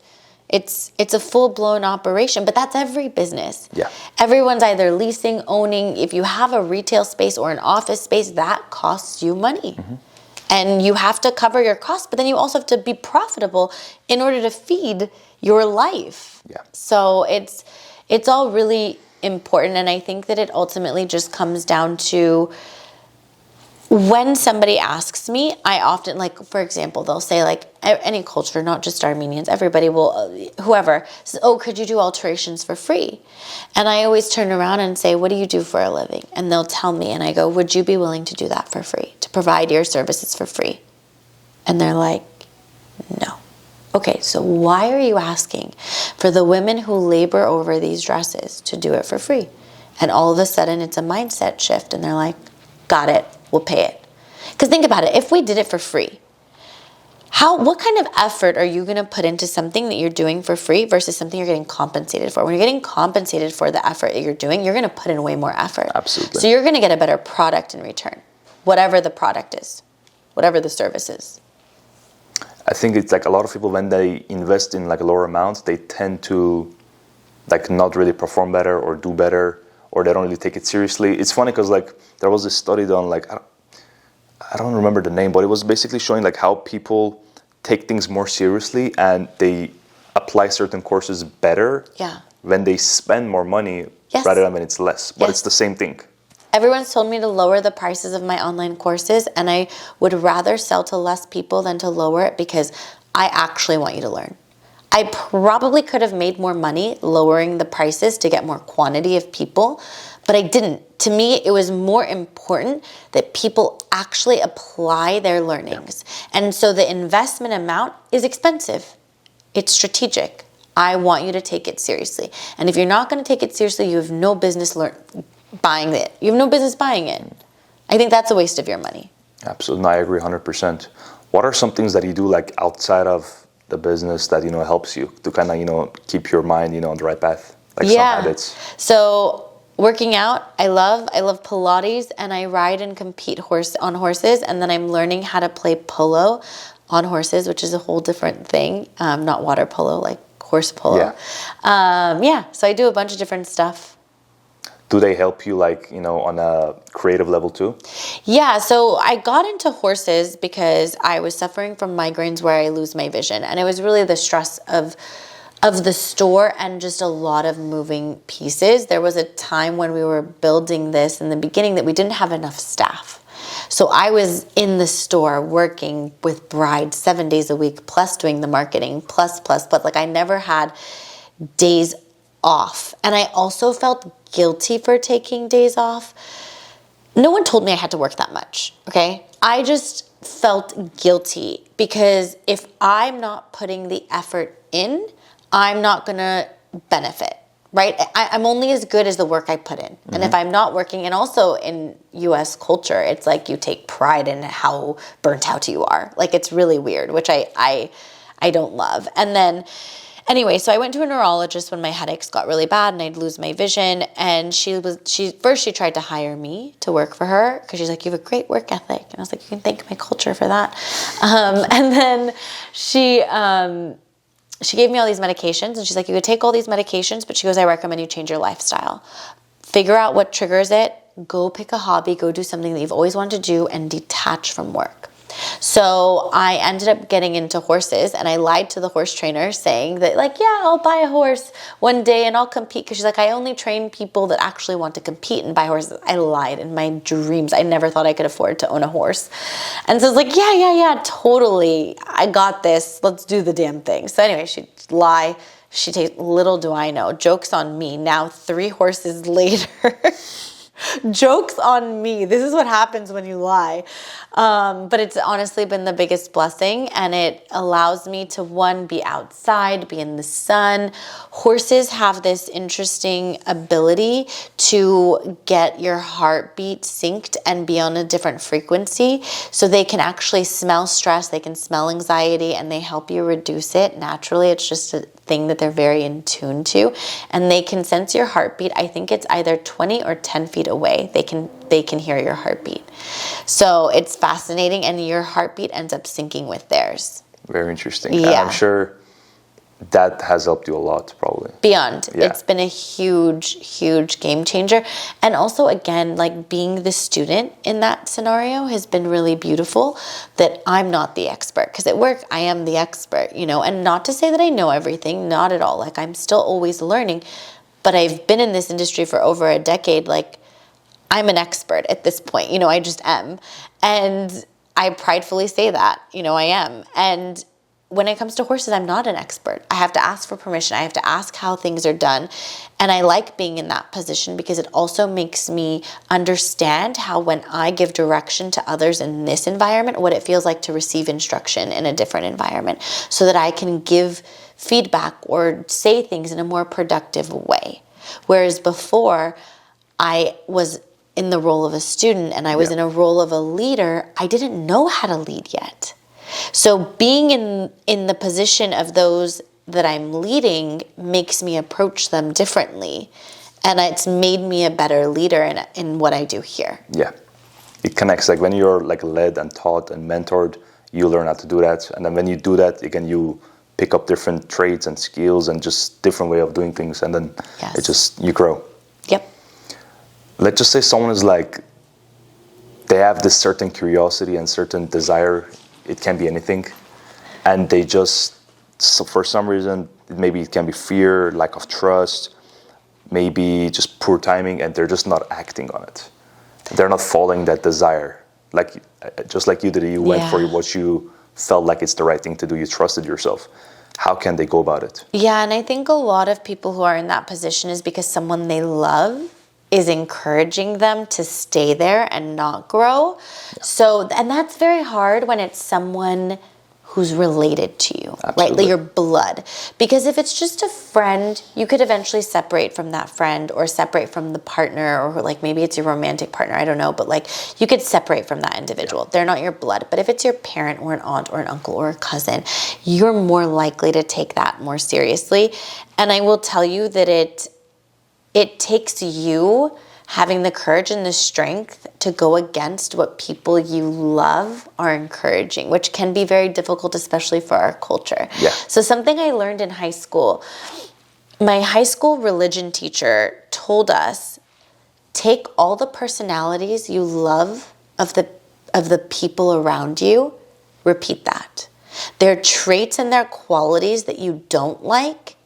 It's a full-blown operation, but that's every business. Yeah. Everyone's either leasing, owning. If you have a retail space or an office space, that costs you money. Mm-hmm. And you have to cover your costs, but then you also have to be profitable in order to feed your life. Yeah. So it's all really important, and I think that it ultimately just comes down to, when somebody asks me, I often, like, for example, they'll say, like, any culture, not just Armenians, everybody will, whoever says, oh, could you do alterations for free? And I always turn around and say, what do you do for a living? And they'll tell me, and I go, would you be willing to do that for free, to provide your services for free? And they're like, no. Okay, so why are you asking for the women who labor over these dresses to do it for free? And all of a sudden, it's a mindset shift, and they're like, got it. We'll pay it. Because think about it. If we did it for free, what kind of effort are you going to put into something that you're doing for free versus something you're getting compensated for? When you're getting compensated for the effort that you're doing, you're going to put in way more effort. Absolutely. So you're going to get a better product in return, whatever the product is, whatever the service is. I think it's like a lot of people, when they invest in like a lower amount, they tend to like not really perform better or do better, or they don't really take it seriously. It's funny because like there was this study done, like I don't remember the name, but it was basically showing like how people take things more seriously and they apply certain courses better when they spend more money rather than when it's less. But it's the same thing. Everyone's told me to lower the prices of my online courses, and I would rather sell to less people than to lower it, because I actually want you to learn. I probably could have made more money lowering the prices to get more quantity of people, but I didn't. To me, it was more important that people actually apply their learnings. Yeah. And so the investment amount is expensive. It's strategic. I want you to take it seriously. And if you're not going to take it seriously, you have no business buying it. You have no business buying it. I think that's a waste of your money. Absolutely. No, I agree 100%. What are some things that you do like outside of the business that helps you to kind of keep your mind on the right path, like some habits? So working out, I love Pilates, and I ride and compete on horses, and then I'm learning how to play polo on horses, which is a whole different thing. Not water polo, like horse polo. So I do a bunch of different stuff. Do they help you like, on a creative level too? Yeah, so I got into horses because I was suffering from migraines where I lose my vision. And it was really the stress of the store and just a lot of moving pieces. There was a time when we were building this in the beginning that we didn't have enough staff. So I was in the store working with brides 7 days a week, plus doing the marketing, plus. Like I never had days off. And I also felt guilty for taking days off. No one told me I had to work that much, okay? I just felt guilty because if I'm not putting the effort in, I'm not gonna benefit, right? I'm only as good as the work I put in. Mm-hmm. And if I'm not working, and also in US culture, it's like you take pride in how burnt out you are. Like it's really weird, which I don't love. And then anyway, so I went to a neurologist when my headaches got really bad and I'd lose my vision. And she tried to hire me to work for her because she's like, you have a great work ethic. And I was like, you can thank my culture for that. And then she gave me all these medications, and she's like, you could take all these medications, but she goes, I recommend you change your lifestyle. Figure out what triggers it go pick a hobby, go do something that you've always wanted to do, and detach from work. So I ended up getting into horses, and I lied to the horse trainer saying that, like, yeah, I'll buy a horse one day and I'll compete. Because she's like, I only train people that actually want to compete and buy horses. I lied in my dreams. I never thought I could afford to own a horse. And so I was like, yeah, totally. I got this. Let's do the damn thing. So anyway, she'd lie. She takes, little do I know, joke's on me. Now 3 horses later, joke's on me. This is what happens when you lie. But it's honestly been the biggest blessing, and it allows me to, one, be outside, be in the sun. Horses have this interesting ability to get your heartbeat synced and be on a different frequency. So they can actually smell stress, they can smell anxiety, and they help you reduce it naturally. It's just a thing that they're very in tune to, and they can sense your heartbeat. I think it's either 20 or 10 feet away. They can hear your heartbeat. So it's fascinating, and your heartbeat ends up syncing with theirs. Very interesting. Yeah. And I'm sure that has helped you a lot, probably. Beyond. Yeah. It's been a huge game changer. And also, again, like being the student in that scenario has been really beautiful, that I'm not the expert. Because at work, I am the expert, you know, and not to say that I know everything, not at all. Like, I'm still always learning, but I've been in this industry for over a decade. Like, I'm an expert at this point, you know, I just am. And I pridefully say that, you know, I am. And when it comes to horses, I'm not an expert. I have to ask for permission. I have to ask how things are done. And I like being in that position because it also makes me understand how, when I give direction to others in this environment, what it feels like to receive instruction in a different environment, so that I can give feedback or say things in a more productive way. Whereas before, I was in the role of a student and I was in a role of a leader, I didn't know how to lead yet. So being in the position of those that I'm leading makes me approach them differently. And it's made me a better leader in what I do here. Yeah. It connects. Like when you're like led and taught and mentored, you learn how to do that. And then when you do that, again, you pick up different traits and skills and just different way of doing things. And then you grow. Yep. Let's just say someone is like, they have this certain curiosity and certain desire. It can be anything. And they just, so for some reason, maybe it can be fear, lack of trust, maybe just poor timing, and they're just not acting on it. They're not following that desire. Like, just like you did, you went for what you felt like it's the right thing to do. You trusted yourself. How can they go about it? Yeah, and I think a lot of people who are in that position is because someone they love is encouraging them to stay there and not grow. Yeah. So, and that's very hard when it's someone who's related to you, like your blood. Because if it's just a friend, you could eventually separate from that friend or separate from the partner, or like maybe it's your romantic partner, I don't know, but like you could separate from that individual. They're not your blood. But if it's your parent or an aunt or an uncle or a cousin, you're more likely to take that more seriously. And I will tell you that it takes you having the courage and the strength to go against what people you love are encouraging, which can be very difficult, especially for our culture. Yeah. So something I learned in high school, my high school religion teacher told us, take all the personalities you love of the people around you, repeat that. Their traits and their qualities that you don't like,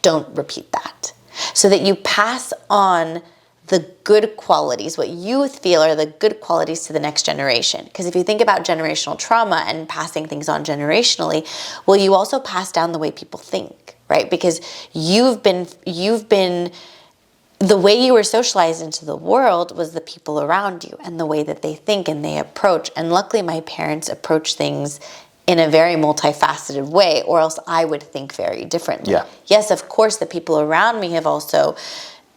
don't repeat that. So that you pass on the good qualities, what you feel are the good qualities, to the next generation. Because if you think about generational trauma and passing things on generationally, well, you also pass down the way people think, right? Because you've been the way you were socialized into the world was the people around you and the way that they think and they approach. And luckily, my parents approach things in a very multifaceted way, or else I would think very differently. Yeah. Yes, of course, the people around me have also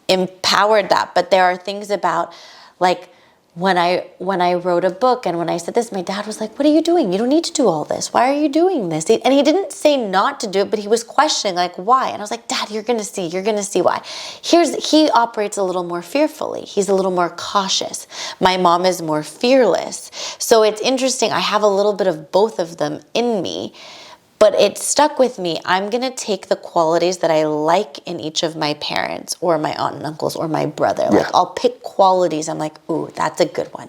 empowered that, but there are things about, like, when I wrote a book and when I said this, my dad was like, what are you doing? You don't need to do all this. Why are you doing this? And he didn't say not to do it, but he was questioning, like, why? And I was like, Dad, you're going to see why. He operates a little more fearfully. He's a little more cautious. My mom is more fearless. So it's interesting. I have a little bit of both of them in me, But it stuck with me. I'm going to take the qualities that I like in each of my parents or my aunt and uncles or my brother. Like, I'll pick qualities. I'm like, ooh, that's a good one.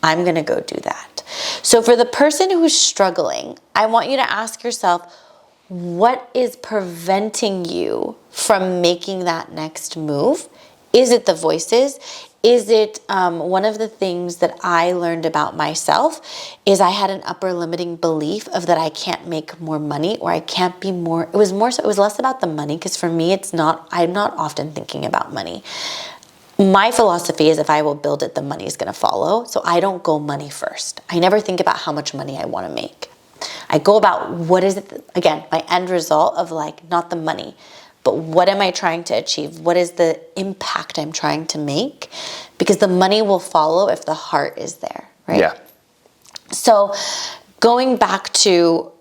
I'm going to go do that. So for the person who's struggling, I want you to ask yourself, what is preventing you from making that next move? Is it the voices? Is it one of the things that I learned about myself is I had an upper limiting belief of that I can't make more money or I can't be more. It was less about the money, because for me, I'm not often thinking about money. My philosophy is if I will build it, the money is going to follow. So I don't go money first. I never think about how much money I want to make. I go about what is it, again, my end result of like, not the money, but what am I trying to achieve? What is the impact I'm trying to make? Because the money will follow if the heart is there, right? Yeah. So going back to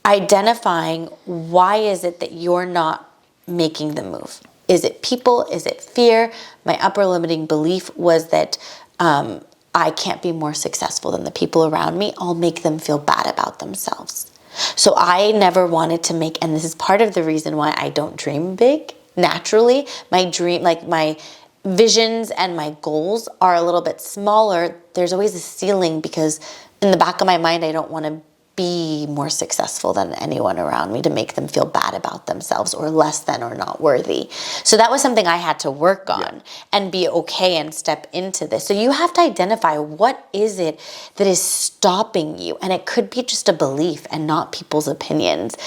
identifying, why is it that you're not making the move? Is it people? Is it fear? My upper limiting belief was that I can't be more successful than the people around me. I'll make them feel bad about themselves. So I never wanted to make, and this is part of the reason why I don't dream big naturally. My dream, like my visions and my goals are a little bit smaller. There's always a ceiling because in the back of my mind, I don't want to be more successful than anyone around me to make them feel bad about themselves or less than or not worthy. So that was something I had to work on and be okay and step into this. So you have to identify what is it that is stopping you. And it could be just a belief and not people's opinions.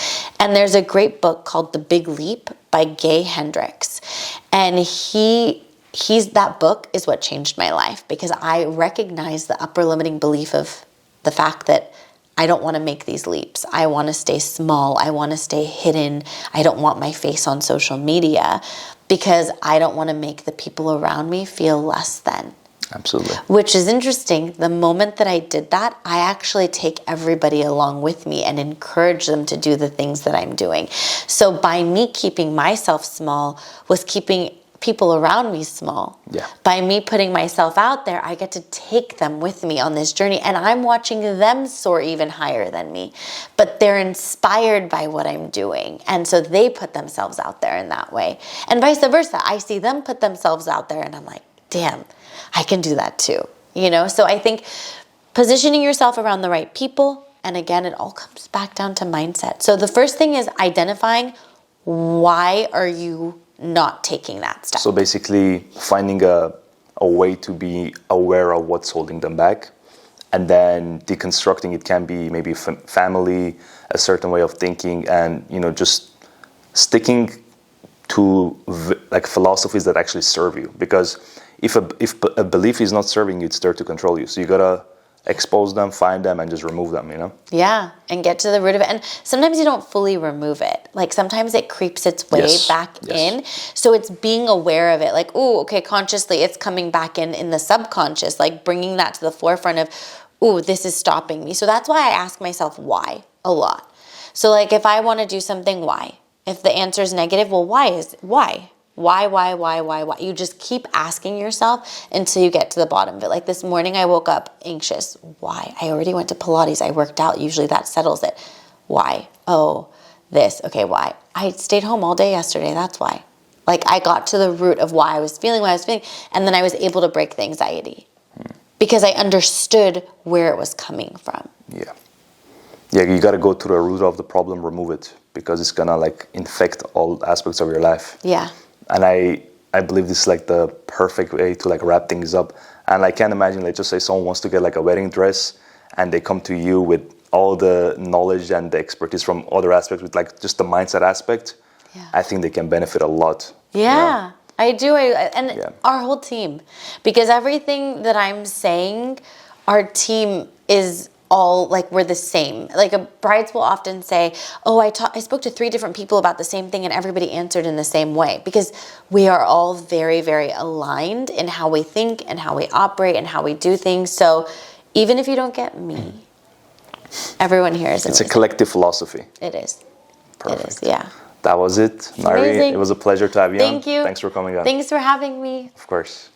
And there's a great book called The Big Leap by Gay Hendricks. And that book is what changed my life, because I recognized the upper limiting belief of the fact that I don't want to make these leaps. I want to stay small. I want to stay hidden. I don't want my face on social media because I don't want to make the people around me feel less than. Absolutely. Which is interesting. The moment that I did that, I actually take everybody along with me and encourage them to do the things that I'm doing. So by me keeping myself small was keeping people around me small. Yeah. By me putting myself out there, I get to take them with me on this journey, and I'm watching them soar even higher than me. But they're inspired by what I'm doing, and so they put themselves out there in that way. And vice versa. I see them put themselves out there, and I'm like, damn, I can do that too. You know? So I think positioning yourself around the right people, and again, it all comes back down to mindset. So the first thing is identifying, why are you not taking that step? So basically finding a way to be aware of what's holding them back, and then deconstructing it. Can be maybe family, a certain way of thinking, and just sticking to like philosophies that actually serve you. Because if a belief is not serving you, it's there to control you. So you gotta expose them, find them, and just remove them, Yeah, and get to the root of it. And sometimes you don't fully remove it. Like sometimes it creeps its way back in. So it's being aware of it. Like, ooh, okay, consciously it's coming back in the subconscious, like bringing that to the forefront of, ooh, this is stopping me. So that's why I ask myself why a lot. So like if I want to do something, why? If the answer is negative, well, why? Why? You just keep asking yourself until you get to the bottom of it. Like this morning, I woke up anxious. Why? I already went to Pilates. I worked out. Usually that settles it. Why? Oh, this. Okay, why? I stayed home all day yesterday. That's why. Like I got to the root of why I was feeling what I was feeling, and then I was able to break the anxiety because I understood where it was coming from. Yeah. Yeah, you got to go to the root of the problem, remove it, because it's gonna like infect all aspects of your life. Yeah. And I believe this is like the perfect way to like wrap things up. And I can't imagine, like just say someone wants to get like a wedding dress and they come to you with all the knowledge and the expertise from other aspects, with like just the mindset aspect. Yeah. I think they can benefit a lot. Yeah, I do. Our whole team, because everything that I'm saying, our team is all like, we're the same. Like brides will often say, oh, I spoke to 3 different people about the same thing and everybody answered in the same way, because we are all very, very aligned in how we think and how we operate and how we do things. So even if you don't get me, everyone here is amazing. It's a collective philosophy. It is. Perfect. It is, yeah. That was it. Mari, it was a pleasure to have you on. Thank you. Thanks for coming on. Thanks for having me. Of course.